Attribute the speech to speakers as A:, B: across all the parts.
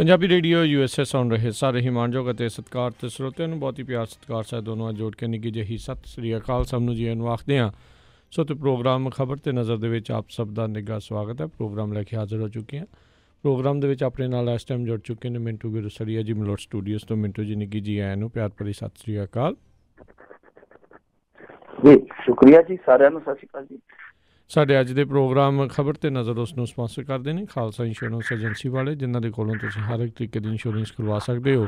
A: Punjabi radio USA ਸੁਣ ਰਹੇ ਸਾਰੇ ਹੀ ਮਾਣਯੋਗ ਅਤੇ ਸਤਿਕਾਰ ਅਤੇ ਸਰੋਤਿਆਂ ਨੂੰ ਬਹੁਤ ਹੀ ਪਿਆਰ ਸਤਿਕਾਰ ਸਾਹਿਬ ਦੋਨੋਂ ਜੋੜ ਕੇ ਨਿੱਘੀ ਜਿਹੀ ਸਤਿ ਸ੍ਰੀ ਅਕਾਲ ਸਭ ਨੂੰ ਜੀ ਨੂੰ ਆਖਦੇ ਹਾਂ। ਸੋ ਤੇ ਪ੍ਰੋਗਰਾਮ ਖਬਰ ਤੇ ਨਜ਼ਰ ਦੇ ਵਿੱਚ ਆਪ ਸਭ ਦਾ ਨਿੱਘਾ ਸਵਾਗਤ ਹੈ। ਪ੍ਰੋਗਰਾਮ ਲੈ ਕੇ ਹਾਜ਼ਰ ਹੋ ਚੁੱਕੇ ਹਾਂ। ਪ੍ਰੋਗਰਾਮ ਦੇ ਵਿੱਚ ਆਪਣੇ ਨਾਲ ਇਸ ਟਾਈਮ ਜੁੜ ਚੁੱਕੇ ਨੇ ਮਿੰਟੂ ਗੁਰਸਰੀਆ ਜੀ ਮਲੋਟ ਸਟੂਡੀਓਜ਼ ਤੋਂ। ਮਿੰਟੂ ਜੀ ਨਿੱਘੀ ਜੀ ਆਇਆਂ ਨੂੰ ਪਿਆਰ ਭਰੀ ਸਤਿ ਸ੍ਰੀ ਅਕਾਲ
B: ਜੀ। ਸ਼ੁਕਰੀਆ ਜੀ, ਸਾਰਿਆਂ ਨੂੰ ਸਤਿ ਸ਼੍ਰੀ ਅਕਾਲ ਜੀ।
A: ਸਾਡੇ ਅੱਜ ਦੇ ਪ੍ਰੋਗਰਾਮ ਖਬਰ ਤੇ ਨਜ਼ਰ ਉਸ ਨੂੰ ਸਪਾਂਸਰ ਕਰਦੇ ਨੇ ਖਾਲਸਾ ਇੰਸ਼ੋਰੈਂਸ ਏਜੰਸੀ ਵਾਲੇ, ਜਿਨ੍ਹਾਂ ਦੇ ਕੋਲੋਂ ਤੁਸੀਂ ਹਰ ਇੱਕ ਤਰੀਕੇ ਦੀ ਇੰਸ਼ੋਰੈਂਸ ਕਰਵਾ ਸਕਦੇ ਹੋ।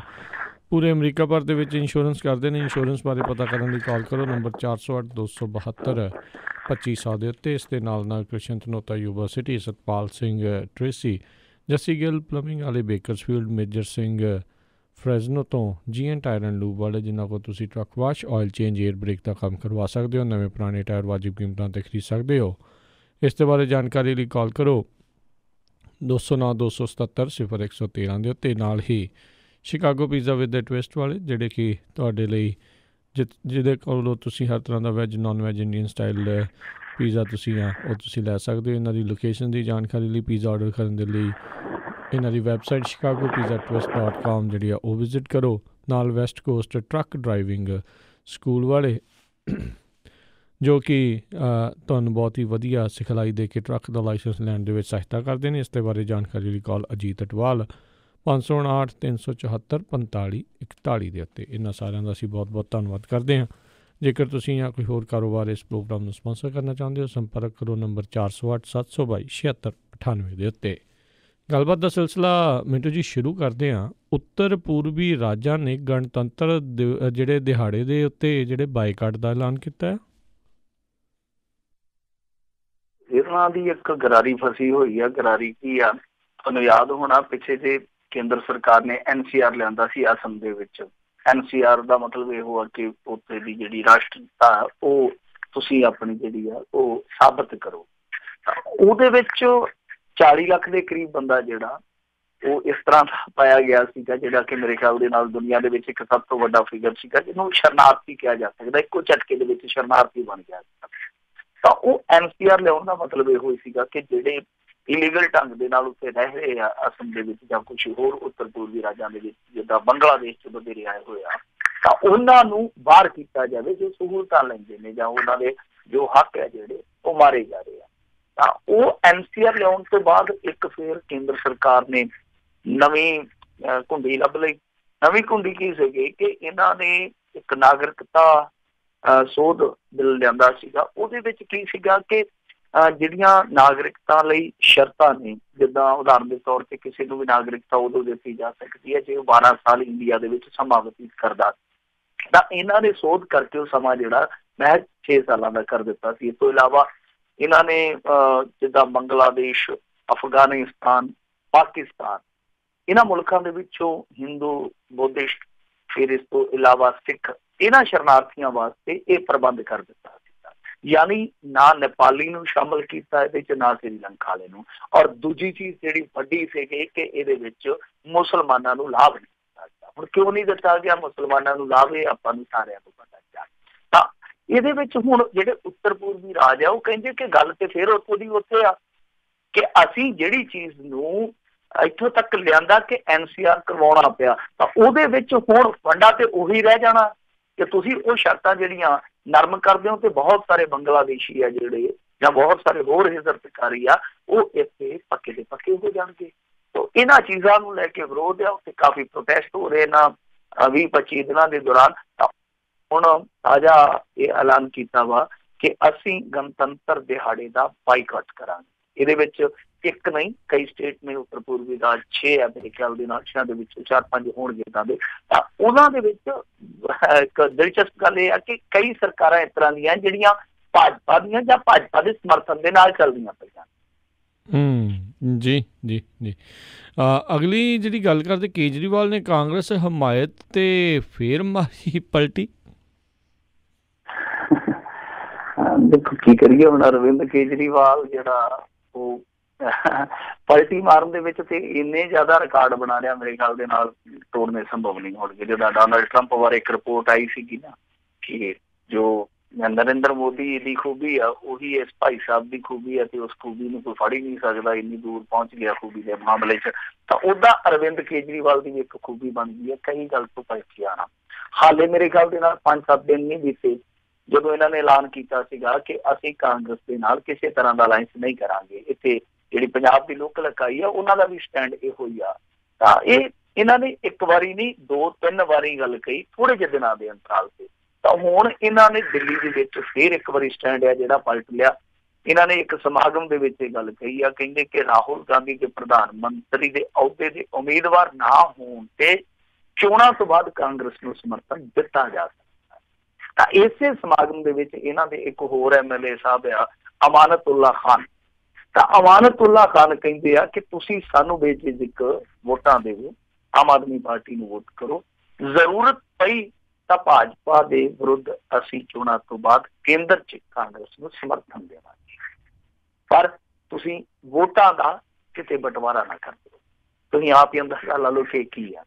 A: ਪੂਰੇ ਅਮਰੀਕਾ ਭਰ ਦੇ ਵਿੱਚ ਇੰਸ਼ੋਰੈਂਸ ਕਰਦੇ ਨੇ। ਇੰਸ਼ੋਰੈਂਸ ਬਾਰੇ ਪਤਾ ਕਰਨ ਲਈ ਕਾਲ ਕਰੋ ਨੰਬਰ 408-272-2500 ਦੇ ਉੱਤੇ। ਇਸ ਦੇ ਨਾਲ ਨਾਲ Krishan Dhanota university, Satpal Singh Tracy, Jassi Gill plumbing ਵਾਲੇ, ਬੇਕਰਸਫੀਲਡ, ਮੇਜਰ ਸਿੰਘ ਫਰੈਜ਼ਨੋ ਤੋਂ GN ਟਾਇਰ ਐਂਡ ਲੂਬ ਵਾਲੇ, ਜਿਨ੍ਹਾਂ ਕੋਲ ਤੁਸੀਂ truck wash, oil change, air brake ਦਾ ਕੰਮ ਕਰਵਾ ਸਕਦੇ ਹੋ। ਨਵੇਂ ਪੁਰਾਣੇ ਟਾਇਰ ਵਾਜਿਬ ਕੀਮਤਾਂ 'ਤੇ ਖਰੀਦ ਸਕਦੇ ਹੋ। ਇਸ ਦੇ ਬਾਰੇ ਜਾਣਕਾਰੀ ਲਈ ਕਾਲ ਕਰੋ 209-277-0113 ਦੇ ਉੱਤੇ। ਨਾਲ ਹੀ ਸ਼ਿਕਾਗੋ ਪੀਜ਼ਾ ਵਿਦ ਟਵਿਸਟ ਵਾਲੇ, ਜਿਹੜੇ ਕਿ ਤੁਹਾਡੇ ਲਈ ਜਿਹਦੇ ਕੋਲੋਂ ਤੁਸੀਂ ਹਰ ਤਰ੍ਹਾਂ ਦਾ veg, non veg, Indian style pizza ਤੁਸੀਂ ਉਹ ਤੁਸੀਂ ਲੈ ਸਕਦੇ ਹੋ। ਇਹਨਾਂ ਦੀ ਲੋਕੇਸ਼ਨ ਦੀ ਜਾਣਕਾਰੀ ਲਈ, ਪੀਜ਼ਾ ਆਰਡਰ ਕਰਨ ਦੇ ਲਈ ਇਹਨਾਂ ਦੀ ਵੈਬਸਾਈਟ chicagopizzatwist.com ਜਿਹੜੀ ਆ ਉਹ ਵਿਜ਼ਿਟ ਕਰੋ। ਨਾਲ West cost truck driving school ਵਾਲੇ, ਜੋ ਕਿ ਤੁਹਾਨੂੰ ਬਹੁਤ ਹੀ ਵਧੀਆ ਸਿਖਲਾਈ ਦੇ ਕੇ ਟਰੱਕ ਦਾ ਲਾਇਸੈਂਸ ਲੈਣ ਦੇ ਵਿੱਚ ਸਹਾਇਤਾ ਕਰਦੇ ਨੇ। ਇਸ ਦੇ ਬਾਰੇ ਜਾਣਕਾਰੀ ਲਈ ਕਾਲ ਅਜੀਤ ਅਟਵਾਲ 559-374-4541 ਦੇ ਉੱਤੇ। ਇਹਨਾਂ ਸਾਰਿਆਂ ਦਾ ਅਸੀਂ ਬਹੁਤ ਬਹੁਤ ਧੰਨਵਾਦ ਕਰਦੇ ਹਾਂ। ਜੇਕਰ ਤੁਸੀਂ ਜਾਂ ਕੋਈ ਹੋਰ ਕਾਰੋਬਾਰ ਇਸ ਪ੍ਰੋਗਰਾਮ ਨੂੰ ਸਪਾਂਸਰ ਕਰਨਾ ਚਾਹੁੰਦੇ ਹੋ, ਸੰਪਰਕ ਕਰੋ ਨੰਬਰ 408-722-7678 ਦੇ ਉੱਤੇ। ਗੱਲਬਾਤ ਦਾ ਸਿਲਸਿਲਾ ਮਿੰਟੂ ਜੀ ਸ਼ੁਰੂ ਕਰਦੇ ਹਾਂ। ਉੱਤਰ ਪੂਰਬੀ ਰਾਜਾਂ ਨੇ ਗਣਤੰਤਰ ਜਿਹੜੇ ਦਿਹਾੜੇ ਦੇ ਉੱਤੇ ਜਿਹੜੇ ਬਾਈਕਾਟ ਦਾ ਐਲਾਨ ਕੀਤਾ ਹੈ।
B: ਇਹਨਾਂ ਦੀ ਇੱਕ ਗਰਾਰੀ ਫਸੀ ਹੋਈ ਆ। ਗਰਾਰੀ ਕੀ ਆ, ਤੁਹਾਨੂੰ ਯਾਦ ਹੋਣਾ ਪਿੱਛੇ ਜੇ ਕੇਂਦਰ ਸਰਕਾਰ ਨੇ NCR ਲਿਆਂਦਾ ਸੀ ਅਸਮ ਦੇ ਵਿੱਚ। NCR ਦਾ ਮਤਲਬ ਇਹੋ ਆ ਕਿ ਉੱਥੇ ਦੀ ਜਿਹੜੀ ਰਾਸ਼ਟਰਤਾ ਉਹ ਤੁਸੀਂ ਆਪਣੀ ਜਿਹੜੀ ਆ ਉਹ ਸਾਬਤ ਕਰੋ। ਉਹਦੇ ਵਿੱਚ 40 ਲੱਖ ਦੇ ਕਰੀਬ ਬੰਦਾ ਜਿਹੜਾ ਉਹ ਇਸ ਤਰ੍ਹਾਂ ਦਾ ਪਾਇਆ ਗਿਆ ਸੀਗਾ, ਜਿਹੜਾ ਕਿ ਮੇਰੇ ਖਿਆਲ ਦੇ ਨਾਲ ਦੁਨੀਆ ਦੇ ਵਿੱਚ ਇੱਕ ਸਭ ਤੋਂ ਵੱਡਾ ਫਿਗਰ ਸੀਗਾ, ਜਿਹਨੂੰ ਸ਼ਰਨਾਰਥੀ ਕਿਹਾ ਜਾ ਸਕਦਾ। ਇੱਕੋ ਝਟਕੇ ਦੇ ਵਿੱਚ ਸ਼ਰਨਾਰਥੀ ਬਣ ਗਿਆ ਸੀਗਾ। ਤਾਂ ਉਹ NCR ਲਿਆਉਣ ਦਾ ਮਤਲਬ ਇਹੋ ਹੀ ਸੀਗਾ ਕਿ ਜਿਹੜੇ ਇਲੀਗਲ ਢੰਗ ਦੇ ਨਾਲ ਉੱਥੇ ਰਹਿ ਰਹੇ ਆ ਅਸਮ ਦੇ ਵਿੱਚ ਜਾਂ ਕੁਛ ਹੋਰ ਉੱਤਰ ਪੂਰਬੀ ਰਾਜਾਂ ਦੇ ਵਿੱਚ, ਜਿੱਦਾਂ ਬੰਗਲਾਦੇਸ਼ 'ਚ ਵਧੇਰੇ ਆਏ ਹੋਏ ਆ, ਤਾਂ ਉਹਨਾਂ ਨੂੰ ਬਾਹਰ ਕੀਤਾ ਜਾਵੇ। ਜੋ ਸਹੂਲਤਾਂ ਲੈਂਦੇ ਨੇ ਜਾਂ ਉਹਨਾਂ ਦੇ ਜੋ ਹੱਕ ਹੈ ਜਿਹੜੇ ਉਹ ਮਾਰੇ ਜਾ ਰਹੇ ਆ। ਤਾਂ ਉਹ NCR ਲਿਆਉਣ ਤੋਂ ਬਾਅਦ ਇੱਕ ਫਿਰ ਕੇਂਦਰ ਸਰਕਾਰ ਨੇ ਨਵੀਂ ਕੁੰਡੀ ਲੱਭ ਲਈ। ਨਵੀਂ ਕੁੰਡੀ ਕੀ ਸੀਗੀ ਕਿ ਇਹਨਾਂ ਨੇ ਇੱਕ ਨਾਗਰਿਕਤਾ ਸੋਧ ਬਿੱਲ ਲਿਆਂਦਾ ਸੀਗਾ। ਉਹਦੇ ਵਿੱਚ ਕੀ ਸੀਗਾ ਕਿ ਜਿਹੜੀਆਂ ਨਾਗਰਿਕਤਾ ਲਈ ਸ਼ਰਤਾਂ ਨੇ, ਜਿੱਦਾਂ ਉਦਾਹਰਨ ਦੇ ਤੌਰ ਤੇ ਕਿਸੇ ਨੂੰ ਵੀ ਨਾਗਰਿਕਤਾ ਉਦੋਂ ਦਿੱਤੀ ਜਾ ਸਕਦੀ ਹੈ ਜੇ ਉਹ 12 ਸਾਲ ਇੰਡੀਆ ਦੇ ਵਿੱਚ ਸਮਾਂ ਬਤੀਤ ਕਰਦਾ। ਤਾਂ ਇਹਨਾਂ ਨੇ ਸੋਧ ਕਰਕੇ ਉਹ ਸਮਾਂ ਜਿਹੜਾ ਮਹਿਜ਼ 6 ਸਾਲਾਂ ਦਾ ਕਰ ਦਿੱਤਾ ਸੀ। ਇਸ ਤੋਂ ਇਲਾਵਾ ਇਹਨਾਂ ਨੇ ਜਿੱਦਾਂ ਬੰਗਲਾਦੇਸ਼, ਅਫਗਾਨਿਸਤਾਨ, ਪਾਕਿਸਤਾਨ, ਇਹਨਾਂ ਮੁਲਕਾਂ ਦੇ ਵਿੱਚੋਂ ਹਿੰਦੂ, ਬੁੱਧਿਸਟ, ਫਿਰ ਇਸ ਤੋਂ ਇਲਾਵਾ ਸਿੱਖ, ਇਹਨਾਂ ਸ਼ਰਨਾਰਥੀਆਂ ਵਾਸਤੇ ਇਹ ਪ੍ਰਬੰਧ ਕਰ ਦਿੱਤਾ ਸੀਗਾ। ਯਾਨੀ ਨਾ ਨੇਪਾਲੀ ਨੂੰ ਸ਼ਾਮਲ ਕੀਤਾ ਇਹਦੇ 'ਚ, ਨਾ ਸ੍ਰੀਲੰਕਾ ਵਾਲੇ ਨੂੰ। ਔਰ ਦੂਜੀ ਚੀਜ਼ ਜਿਹੜੀ ਵੱਡੀ ਸੀਗੀ ਕਿ ਇਹਦੇ ਵਿੱਚ ਮੁਸਲਮਾਨਾਂ ਨੂੰ ਲਾਭ ਨਹੀਂ ਦਿੱਤਾ ਗਿਆ। ਹੁਣ ਕਿਉਂ ਨਹੀਂ ਦਿੱਤਾ ਗਿਆ ਮੁਸਲਮਾਨਾਂ ਨੂੰ ਲਾਭ, ਇਹ ਆਪਾਂ ਨੂੰ ਸਾਰਿਆਂ ਨੂੰ ਪਤਾ ਚੱਲ। ਤਾਂ ਇਹਦੇ ਵਿੱਚ ਹੁਣ ਜਿਹੜੇ ਉੱਤਰ ਪੂਰਬੀ ਰਾਜ ਆ ਉਹ ਕਹਿੰਦੇ ਕਿ ਗੱਲ ਤੇ ਫਿਰ ਉੱਥੋਂ ਦੀ ਉੱਥੇ ਆ ਕਿ ਅਸੀਂ ਜਿਹੜੀ ਚੀਜ਼ ਨੂੰ ਇੱਥੋਂ ਤੱਕ ਲਿਆਂਦਾ ਕਿ NCR ਕਰਵਾਉਣਾ ਪਿਆ, ਤਾਂ ਉਹਦੇ ਵਿੱਚ ਹੁਣ ਫੰਡਾ ਤੇ ਉਹੀ ਰਹਿ ਜਾਣਾ ਕਿ ਤੁਸੀਂ ਉਹ ਸ਼ਰਤਾਂ ਜਿਹੜੀਆਂ ਨਰਮ ਕਰਦੇ ਹੋ। ਤੇ ਬਹੁਤ ਸਾਰੇ ਬੰਗਲਾਦੇਸ਼ੀ ਆ ਜਿਹੜੇ ਜਾਂ ਬਹੁਤ ਸਾਰੇ ਹੋਰ ਹਿਜਰਤਕਾਰੀ ਆ ਉਹ ਇੱਥੇ ਪੱਕੇ ਦੇ ਪੱਕੇ ਹੋ ਜਾਣਗੇ। ਤਾਂ ਇਹਨਾਂ ਚੀਜ਼ਾਂ ਨੂੰ ਲੈ ਕੇ ਵਿਰੋਧ ਆ, ਉੱਥੇ ਕਾਫੀ ਪ੍ਰੋਟੈਸਟ ਹੋ ਰਹੇ ਇਹਨਾਂ 20-25 ਦਿਨਾਂ ਦੇ ਦੌਰਾਨ। ਹੁਣ ਤਾਜ਼ਾ ਇਹ ਐਲਾਨ ਕੀਤਾ ਵਾ ਕਿ ਅਸੀਂ ਗਣਤੰਤਰ ਦਿਹਾੜੇ ਦਾ ਬਾਈਕਾਟ ਕਰਾਂਗੇ। ਇਹਦੇ ਵਿੱਚ ਇੱਕ ਨਹੀਂ, ਕਈ ਸਟੇਟ ਨੇ ਉੱਤਰ ਪੂਰਬੀ ਰਾਜ 6 ਆ ਮੇਰੇ ਖਿਆਲ ਦੇ ਨਾਲ, 6 ਦੇ ਵਿੱਚ 4-5 ਹੋਣਗੇ ਇੱਦਾਂ ਦੇ। ਤਾਂ ਉਹਨਾਂ ਦੇ ਵਿੱਚ ਇੱਕ ਦਿਲਚਸਪ ਗੱਲ ਇਹ ਆ ਕਿ ਕਈ ਸਰਕਾਰਾਂ ਇਸ ਤਰ੍ਹਾਂ ਦੀਆਂ ਜਿਹੜੀਆਂ ਭਾਜਪਾ ਦੀਆਂ ਜਾਂ ਭਾਜਪਾ ਦੇ ਸਮਰਥਨ ਦੇ ਨਾਲ ਚੱਲਦੀਆਂ ਪਈਆਂ।
A: ਜੀ ਜੀ ਜੀ। ਅਗਲੀ ਜਿਹੜੀ ਗੱਲ ਕਰਦੇ, ਕੇਜਰੀਵਾਲ ਨੇ ਕਾਂਗਰਸ ਹਮਾਇਤ ਤੇ ਫੇਰ ਮਾਰੀ ਪਲਟੀ।
B: ਦੇਖੋ ਕੀ ਕਰੀਏ ਹੁਣ, ਅਰਵਿੰਦ ਕੇਜਰੀਵਾਲ ਜਿਹੜਾ ਉਹ ਪਲਟੀ ਮਾਰਨ ਦੇ ਵਿੱਚ ਤੇ ਇੰਨੇ ਜ਼ਿਆਦਾ ਰਿਕਾਰਡ ਬਣਾ ਰਿਹਾ, ਮੇਰੇ ਖਿਆਲ ਦੇ ਨਾਲ ਤੋੜਨੇ ਸੰਭਵ ਨਹੀਂ ਹੋਣਗੇ। ਜਿੱਦਾਂ ਡੋਨਾਲਡ ਟਰੰਪ ਬਾਰੇ ਇੱਕ ਰਿਪੋਰਟ ਆਈ ਸੀਗੀ ਨਾ ਕਿ ਜੋ ਨਰਿੰਦਰ ਮੋਦੀ ਦੀ ਖੂਬੀ ਆ ਉਹੀ ਇਸ ਭਾਈ ਸਾਹਿਬ ਦੀ ਖੂਬੀ ਆ, ਤੇ ਉਸ ਖੂਬੀ ਨੂੰ ਕੋਈ ਫੜ ਹੀ ਨਹੀਂ ਸਕਦਾ, ਇੰਨੀ ਦੂਰ ਪਹੁੰਚ ਗਿਆ ਖੂਬੀ ਦੇ ਮਾਮਲੇ 'ਚ। ਤਾਂ ਉਹਦਾ ਅਰਵਿੰਦ ਕੇਜਰੀਵਾਲ ਦੀ ਵੀ ਇੱਕ ਖੂਬੀ ਬਣਦੀ ਹੈ ਕਈ ਗੱਲ ਤੋਂ ਭਟਕ ਆਉਣਾ। ਹਾਲੇ ਮੇਰੇ ਖਿਆਲ ਦੇ ਨਾਲ 5-7 ਦਿਨ ਨਹੀਂ ਬੀਤੇ ਜਦੋਂ ਇਹਨਾਂ ਨੇ ਐਲਾਨ ਕੀਤਾ ਸੀਗਾ ਕਿ ਅਸੀਂ ਕਾਂਗਰਸ ਦੇ ਨਾਲ ਕਿਸੇ ਤਰ੍ਹਾਂ ਦਾ ਅਲਾਇੰਸ ਨਹੀਂ ਕਰਾਂਗੇ। ਇੱਥੇ ਜਿਹੜੀ ਪੰਜਾਬ ਦੀ ਲੋਕਲ ਇਕਾਈ ਆ ਉਹਨਾਂ ਦਾ ਵੀ ਸਟੈਂਡ ਇਹੋ ਹੀ ਆ। ਤਾਂ ਇਹਨਾਂ ਨੇ ਇੱਕ ਵਾਰੀ ਨਹੀਂ 2-3 ਵਾਰੀ ਗੱਲ ਕਹੀ ਥੋੜੇ ਜਿਹੇ ਦਿਨਾਂ ਦੇ ਅੰਤਰਾਲ ਤੇ। ਤਾਂ ਹੁਣ ਇਹਨਾਂ ਨੇ ਦਿੱਲੀ ਦੇ ਵਿੱਚ ਫਿਰ ਇੱਕ ਵਾਰੀ ਸਟੈਂਡ ਆ ਜਿਹੜਾ ਪਲਟ ਲਿਆ। ਇਹਨਾਂ ਨੇ ਇੱਕ ਸਮਾਗਮ ਦੇ ਵਿੱਚ ਇਹ ਗੱਲ ਕਹੀ ਆ, ਕਹਿੰਦੇ ਕਿ ਰਾਹੁਲ ਗਾਂਧੀ ਦੇ ਪ੍ਰਧਾਨ ਮੰਤਰੀ ਦੇ ਅਹੁਦੇ ਦੇ ਉਮੀਦਵਾਰ ਨਾ ਹੋਣ ਤੇ ਚੋਣਾਂ ਤੋਂ ਬਾਅਦ ਕਾਂਗਰਸ ਨੂੰ ਸਮਰਥਨ ਦਿੱਤਾ ਜਾ ਸਕਦਾ। ਤਾਂ ਇਸੇ ਸਮਾਗਮ ਦੇ ਵਿੱਚ ਇਹਨਾਂ ਦੇ ਇੱਕ ਹੋਰ MLA ਸਾਹਿਬ ਆ ਅਮਾਨਤੁੱਲਾ ਖਾਨ। ਤਾਂ ਅਮਾਨਤੁੱਲਾ ਖਾਨ ਕਹਿੰਦੇ ਆ ਕਿ ਤੁਸੀਂ ਸਾਨੂੰ ਬੇਝਿਜਕ ਵੋਟਾਂ ਦੇਵੋ, ਆਮ ਆਦਮੀ ਪਾਰਟੀ ਨੂੰ ਵੋਟ ਕਰੋ, ਜ਼ਰੂਰਤ ਪਈ ਤਾਂ ਭਾਜਪਾ ਦੇ ਵਿਰੁੱਧ ਅਸੀਂ ਚੋਣਾਂ ਤੋਂ ਬਾਅਦ ਕੇਂਦਰ 'ਚ ਕਾਂਗਰਸ ਨੂੰ ਸਮਰਥਨ ਦੇਵਾਂਗੇ, ਪਰ ਤੁਸੀਂ ਵੋਟਾਂ ਦਾ ਕਿਤੇ ਬਟਵਾਰਾ ਨਾ ਕਰ ਦਿਓ। ਤੁਸੀਂ ਆਪ ਹੀ ਅੰਦਾਜ਼ਾ ਲਾ ਲਓ ਕਿ ਕੀ ਆ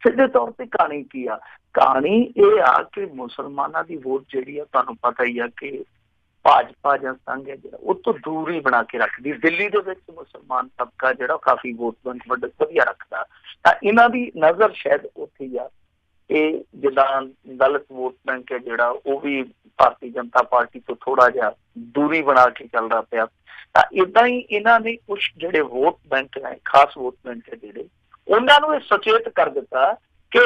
B: ਸਿੱਧੇ ਤੌਰ ਤੇ ਕਹਾਣੀ ਕੀ ਆ। ਕਹਾਣੀ ਇਹ ਆ ਕਿ ਮੁਸਲਮਾਨਾਂ ਦੀ ਵੋਟ ਜਿਹੜੀ ਆ ਤੁਹਾਨੂੰ ਪਤਾ ਹੀ ਆ ਕਿ ਭਾਜਪਾ ਜਾਂ ਸੰਘ ਹੈ ਜਿਹੜਾ ਉਹ ਤੋਂ ਦੂਰ ਹੀ ਬਣਾ ਕੇ ਰੱਖਦੀ। ਦਿੱਲੀ ਦੇ ਵਿੱਚ ਮੁਸਲਮਾਨ ਤਬਕਾ ਜਿਹੜਾ ਕਾਫੀ ਵੋਟ ਬੈਂਕ ਵਧੀਆ ਰੱਖਦਾ। ਤਾਂ ਇਹਨਾਂ ਦੀ ਨਜ਼ਰ ਸ਼ਾਇਦ ਉੱਥੇ ਹੀ ਆ। ਇਹ ਜਿੱਦਾਂ ਦਲਿਤ ਵੋਟ ਬੈਂਕ ਹੈ ਜਿਹੜਾ ਉਹ ਵੀ ਭਾਰਤੀ ਜਨਤਾ ਪਾਰਟੀ ਤੋਂ ਥੋੜਾ ਜਿਹਾ ਦੂਰੀ ਬਣਾ ਕੇ ਚੱਲਦਾ ਪਿਆ। ਤਾਂ ਏਦਾਂ ਹੀ ਇਹਨਾਂ ਨੇ ਕੁਛ ਜਿਹੜੇ ਵੋਟ ਬੈਂਕ ਹੈ, ਖਾਸ ਵੋਟ ਬੈਂਕ ਹੈ ਜਿਹੜੇ, ਉਹਨਾਂ ਨੂੰ ਇਹ ਸੁਚੇਤ ਕਰ ਦਿੱਤਾ ਕਿ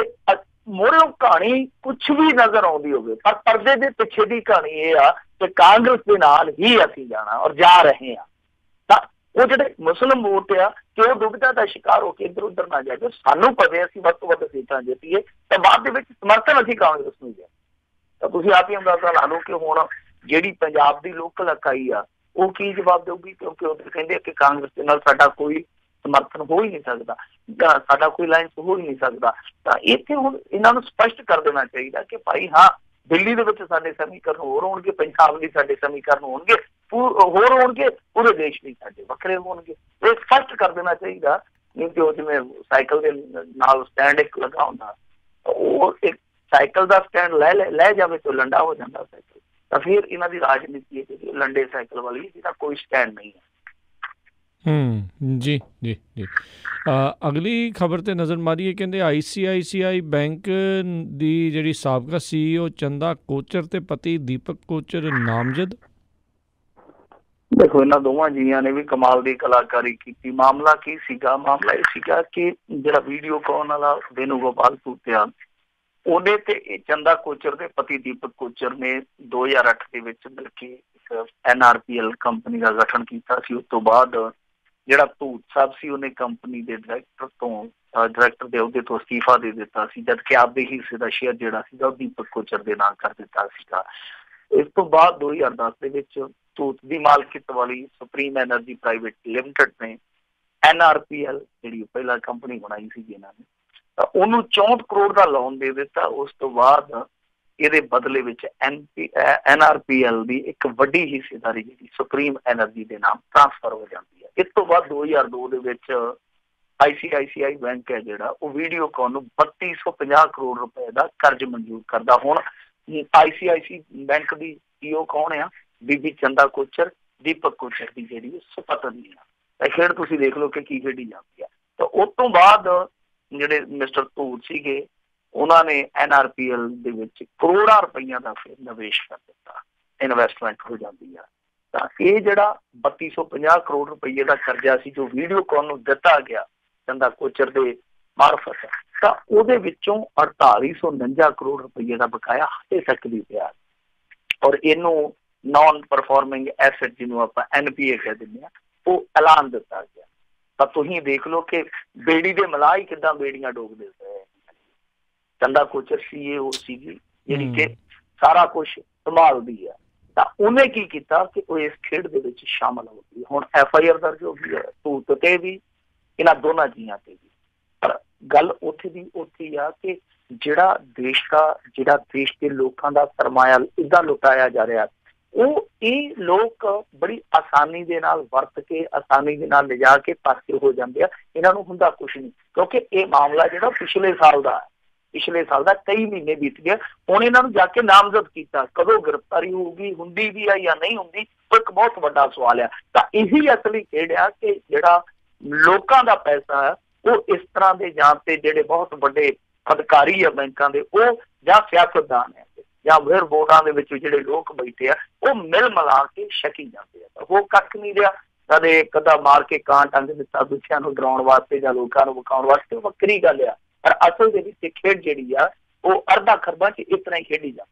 B: ਮੋਹਰਿਓਂ ਕਹਾਣੀ ਕੁਛ ਵੀ ਨਜ਼ਰ ਆਉਂਦੀ ਹੋਵੇ ਪਰ ਪਰਦੇ ਦੇ ਪਿੱਛੇ ਦੀ ਕਹਾਣੀ ਇਹ ਆ ਕਿ ਕਾਂਗਰਸ ਦੇ ਨਾਲ ਹੀ ਅਸੀਂ ਜਾਣਾ ਔਰ ਜਾ ਰਹੇ ਹਾਂ। ਤਾਂ ਉਹ ਜਿਹੜੇ ਮੁਸਲਿਮ ਵੋਟ ਆ ਕਿ ਉਹ ਦੁਬਿਧਾ ਦਾ ਸ਼ਿਕਾਰ ਹੋ ਕੇ ਇੱਧਰ ਉੱਧਰ ਨਾ ਜਾਏ। ਸਾਨੂੰ ਪਵੇ ਅਸੀਂ ਵੱਧ ਤੋਂ ਵੱਧ ਸੀਟਾਂ ਜਿੱਤੀਏ ਤਾਂ ਬਾਅਦ ਦੇ ਵਿੱਚ ਸਮਰਥਨ ਅਸੀਂ ਕਾਂਗਰਸ ਨੂੰ ਦਿਆ। ਤਾਂ ਤੁਸੀਂ ਆਪ ਹੀ ਅੰਦਾਜ਼ਾ ਲਾ ਲਓ ਕਿ ਹੁਣ ਜਿਹੜੀ ਪੰਜਾਬ ਦੀ ਲੋਕਲ ਇਕਾਈ ਆ ਉਹ ਕੀ ਜਵਾਬ ਦੇਊਗੀ, ਕਿਉਂਕਿ ਉਹ ਕਹਿੰਦੇ ਕਿ ਕਾਂਗਰਸ ਦੇ ਨਾਲ ਸਾਡਾ ਕੋਈ ਸਮਰਥਨ ਹੋ ਹੀ ਨਹੀਂ ਸਕਦਾ, ਸਾਡਾ ਕੋਈ ਅਲਾਇੰਸ ਹੋ ਹੀ ਨਹੀਂ ਸਕਦਾ। ਤਾਂ ਇੱਥੇ ਹੁਣ ਇਹਨਾਂ ਨੂੰ ਸਪਸ਼ਟ ਕਰ ਦੇਣਾ ਚਾਹੀਦਾ ਕਿ ਭਾਈ ਹਾਂ ਦਿੱਲੀ ਦੇ ਵਿੱਚ ਸਾਡੇ ਸਮੀਕਰਨ ਹੋਰ ਹੋਣਗੇ, ਪੰਜਾਬ ਲਈ ਸਾਡੇ ਸਮੀਕਰਨ ਹੋਣਗੇ ਹੋਰ ਹੋਣਗੇ, ਪੂਰੇ ਦੇਸ਼ ਲਈ ਸਾਡੇ ਵੱਖਰੇ ਹੋਣਗੇ। ਇਹ ਸਪਸ਼ਟ ਕਰ ਦੇਣਾ ਚਾਹੀਦਾ। ਨਹੀਂ ਕਿ ਉਹ ਜਿਵੇਂ ਸਾਈਕਲ ਦੇ ਨਾਲ ਸਟੈਂਡ ਇੱਕ ਲੱਗਾ ਹੁੰਦਾ, ਉਹ ਇੱਕ ਸਾਈਕਲ ਦਾ ਸਟੈਂਡ ਲੈ ਜਾਵੇ ਤਾਂ ਲੰਡਾ ਹੋ ਜਾਂਦਾ ਸਾਈਕਲ। ਤਾਂ ਫਿਰ ਇਹਨਾਂ ਦੀ ਰਾਜਨੀਤੀ ਹੈ ਜਿਹੜੀ ਲੰਡੇ ਸਾਈਕਲ ਵਾਲੀ, ਜਿਹਦਾ ਕੋਈ ਸਟੈਂਡ ਨਹੀਂ ਹੈ।
A: ਜੀ ਜੀ ਜੀ ਅਗਲੀ ਖਬਰ ਤੇ ਨਜ਼ਰ ਮਾਰੀਏ। ਕਹਿੰਦੇ ICICI ਬੈਂਕ ਦੀ ਜਿਹੜੀ ਸਾਬਕਾ CEO ਚੰਦਾ ਕੋਚਰ ਤੇ ਪਤੀ ਦੀਪਕ ਕੋਚਰ ਨਾਮਜ਼ਦ।
B: ਦੇਖੋ ਇਹਨਾਂ ਦੋਵਾਂ ਜੀਆਂ ਨੇ ਵੀ ਕਮਾਲ ਦੀ ਕਲਾਕਾਰੀ ਕੀਤੀ। ਮਾਮਲਾ ਕੀ ਸੀਗਾ? ਮਾਮਲਾ ਇਹ ਸੀਗਾ ਕਿ ਜਿਹੜਾ ਵੀਡੀਓਕਾਨ ਵਾਲਾ ਵੇਨੂਗੋਪਾਲ ਧੂਤਿਆ ਉਹਦੇ ਤੇ ਚੰਦਾ ਕੋਚਰ ਦੇ ਪਤੀ ਦੀਪਕ ਕੋਚਰ ਨੇ 2008 ਦੇ ਵਿੱਚ ਮਿਲ ਕੇ ਇੱਕ NRPL ਕੰਪਨੀ ਦਾ ਗਠਨ ਕੀਤਾ ਸੀ। ਉਸ ਤੋਂ ਬਾਅਦ ਜਿਹੜਾ ਧੂਤ ਸਾਹਿਬ ਸੀ ਉਹਨੇ ਕੰਪਨੀ ਦੇ ਡਾਇਰੈਕਟਰ ਦੇ ਅਹੁਦੇ ਤੋਂ ਅਸਤੀਫਾ ਦੇ ਦਿੱਤਾ ਸੀ, ਜਦਕਿ ਆਪਦੇ ਹਿੱਸੇ ਦਾ ਸ਼ੇਅਰ ਜਿਹੜਾ ਸੀਗਾ ਉਹ ਦੀਪਕ ਕੋਚਰ ਦੇ ਨਾਂ ਕਰ ਦਿੱਤਾ ਸੀਗਾ। ਇਸ ਤੋਂ ਬਾਅਦ 2010 ਦੇ ਵਿੱਚ ਧੂਤ ਦੀ ਮਾਲਕੀਅਤ ਵਾਲੀ ਸੁਪਰੀਮ ਐਨਰਜੀ ਪ੍ਰਾਈਵੇਟ ਲਿਮਟਿਡ ਨੇ NRPL ਜਿਹੜੀ ਪਹਿਲਾਂ ਕੰਪਨੀ ਬਣਾਈ ਸੀ ਇਹਨਾਂ ਨੇ, ਤਾਂ ਉਹਨੂੰ 64 ਕਰੋੜ ਦਾ ਲੋਨ ਦੇ ਦਿੱਤਾ। ਉਸ ਤੋਂ ਬਾਅਦ ਇਹਦੇ ਬਦਲੇ ਵਿੱਚ NRPL ਦੀ ਇੱਕ ਵੱਡੀ ਹਿੱਸੇਦਾਰੀ ਜਿਹੜੀ ਸੁਪਰੀਮ ਐਨਰਜੀ ਦੇ ਨਾਮ ਟ੍ਰਾਂਸਫਰ ਹੋ ਜਾਂਦੀ ਹੈ। ਇਸ ਤੋਂ ਬਾਅਦ 2002 ਦੇ ਵਿੱਚ ICICI ਬੈਂਕ ਹੈ ਜਿਹੜਾ ਉਹ ਵੀਡੀਓਕਾਨ ਨੂੰ 3250 ਕਰੋੜ ਰੁਪਏ ਦਾ ਕਰਜ਼ ਮਨਜ਼ੂਰ ਕਰਦਾ। ਹੁਣ ICICI ਬੈਂਕ ਦੀ CEO ਕੌਣ ਆ? ਬੀਬੀ ਚੰਦਾ ਕੋਚਰ, ਦੀਪਕ ਕੋਚਰ ਦੀ ਜਿਹੜੀ ਸੁਪਤਨੀ ਆ। ਤਾਂ ਖੇਡ ਤੁਸੀਂ ਦੇਖ ਲਓ ਕਿ ਕੀ ਖੇਡੀ ਜਾਂਦੀ ਆ। ਤਾਂ ਉਸ ਤੋਂ ਬਾਅਦ ਜਿਹੜੇ ਮਿਸਟਰ ਧੂਤ ਸੀਗੇ ਉਹਨਾਂ ਨੇ NRPL ਦੇ ਵਿੱਚ ਕਰੋੜਾਂ ਰੁਪਈਆ ਦਾ ਫਿਰ ਨਿਵੇਸ਼ ਕਰ ਦਿੱਤਾ, ਇਨਵੈਸਟਮੈਂਟ ਹੋ ਜਾਂਦੀ ਆ। ਤਾਂ ਇਹ ਜਿਹੜਾ 3250 ਕਰੋੜ ਰੁਪਈਏ ਦਾ ਕਰਜ਼ਾ ਸੀ ਜੋ ਵੀਡੀਓਕਾਨ ਨੂੰ ਦਿੱਤਾ ਗਿਆ ਚੰਦਾ ਕੋਚਰ ਦੇ ਮਾਰਫਤ, ਤਾਂ ਉਹਦੇ ਵਿੱਚੋਂ 4849 ਕਰੋੜ ਰੁਪਈਏ ਦਾ ਬਕਾਇਆ ਹਜੇ ਤੱਕ ਵੀ ਪਿਆ। ਔਰ ਇਹਨੂੰ ਨਾਨ ਪਰਫਾਰਮਿੰਗ ਐਸੈਟ ਜਿਹਨੂੰ ਆਪਾਂ NPA ਕਹਿ ਦਿੰਦੇ ਹਾਂ, ਉਹ ਐਲਾਨ ਦਿੱਤਾ ਗਿਆ। ਤਾਂ ਤੁਸੀਂ ਦੇਖ ਲਓ ਕਿ ਬੇੜੀ ਦੇ ਮਲਾਹ ਕਿੱਦਾਂ ਬੇੜੀਆਂ ਡੋਬਦੇ ਪਏ। ਚੰਦਾ ਕੋਚਰ CEO ਸੀਗੀ ਜਿਹੜੀ ਕਿ ਸਾਰਾ ਕੁਛ ਸੰਭਾਲਦੀ ਆ। ਤਾਂ ਉਹਨੇ ਕੀ ਕੀਤਾ ਕਿ ਉਹ ਇਸ ਖੇਡ ਦੇ ਵਿੱਚ ਸ਼ਾਮਲ ਹੋ ਗਈ। ਹੁਣ FIR ਦਰਜ ਹੋ ਗਈ ਹੈ ਧੂਤ ਤੇ ਵੀ, ਇਹਨਾਂ ਦੋਨਾਂ ਜੀਆਂ ਤੇ ਵੀ। ਪਰ ਗੱਲ ਉੱਥੇ ਦੀ ਉੱਥੇ ਆ ਕਿ ਜਿਹੜਾ ਦੇਸ਼ ਦੇ ਲੋਕਾਂ ਦਾ ਸਰਮਾਇਆ ਇੱਦਾਂ ਲੁਟਾਇਆ ਜਾ ਰਿਹਾ, ਉਹ ਇਹ ਲੋਕ ਬੜੀ ਆਸਾਨੀ ਦੇ ਨਾਲ ਵਰਤ ਕੇ ਆਸਾਨੀ ਦੇ ਨਾਲ ਲਿਜਾ ਕੇ ਪਾਸੇ ਹੋ ਜਾਂਦੇ ਆ। ਇਹਨਾਂ ਨੂੰ ਹੁੰਦਾ ਕੁਛ ਨਹੀਂ, ਕਿਉਂਕਿ ਇਹ ਮਾਮਲਾ ਜਿਹੜਾ ਪਿਛਲੇ ਸਾਲ ਦਾ ਕਈ ਮਹੀਨੇ ਬੀਤ ਗਏ। ਹੁਣ ਇਹਨਾਂ ਨੂੰ ਜਾ ਕੇ ਨਾਮਜ਼ਦ ਕੀਤਾ, ਕਦੋਂ ਗ੍ਰਿਫਤਾਰੀ ਹੋਊਗੀ, ਹੁੰਦੀ ਵੀ ਆ ਜਾਂ ਨਹੀਂ ਹੁੰਦੀ, ਉਹ ਇੱਕ ਬਹੁਤ ਵੱਡਾ ਸਵਾਲ ਆ। ਤਾਂ ਇਹੀ ਅਸਲੀ ਖੇਡ ਆ ਕਿ ਜਿਹੜਾ ਲੋਕਾਂ ਦਾ ਪੈਸਾ ਹੈ ਉਹ ਇਸ ਤਰ੍ਹਾਂ ਦੇ ਜਾਂ ਤੇ ਜਿਹੜੇ ਬਹੁਤ ਵੱਡੇ ਅਧਿਕਾਰੀ ਆ ਬੈਂਕਾਂ ਦੇ ਉਹ ਜਾਂ ਸਿਆਸਤਦਾਨ ਹੈ ਜਾਂ ਫਿਰ ਵੋਟਾਂ ਦੇ ਵਿੱਚ ਜਿਹੜੇ ਲੋਕ ਬੈਠੇ ਆ ਉਹ ਮਿਲ ਮਿਲਾ ਕੇ ਛਕੀ ਜਾਂਦੇ ਆ। ਉਹ ਕੱਖ ਨਹੀਂ ਰਿਹਾ, ਕਦੇ ਕਦਾ ਮਾਰ ਕੇ ਕਾਂ ਟੰਗ ਦਿੱਤਾ ਦੂਜਿਆਂ ਨੂੰ ਡਰਾਉਣ ਵਾਸਤੇ ਜਾਂ ਲੋਕਾਂ ਨੂੰ ਵਿਖਾਉਣ ਵਾਸਤੇ, ਉਹ ਵੱਖਰੀ ਗੱਲ ਆ। ਪਰ ਅਸਲ ਦੇ ਵਿੱਚ ਖੇਡ ਜਿਹੜੀ ਆ ਉਹ ਅਰਧਾਂ ਖਰਬਾਂ 'ਚ ਇਸ ਤਰ੍ਹਾਂ ਹੀ ਖੇਡੀ ਜਾਂਦੀ।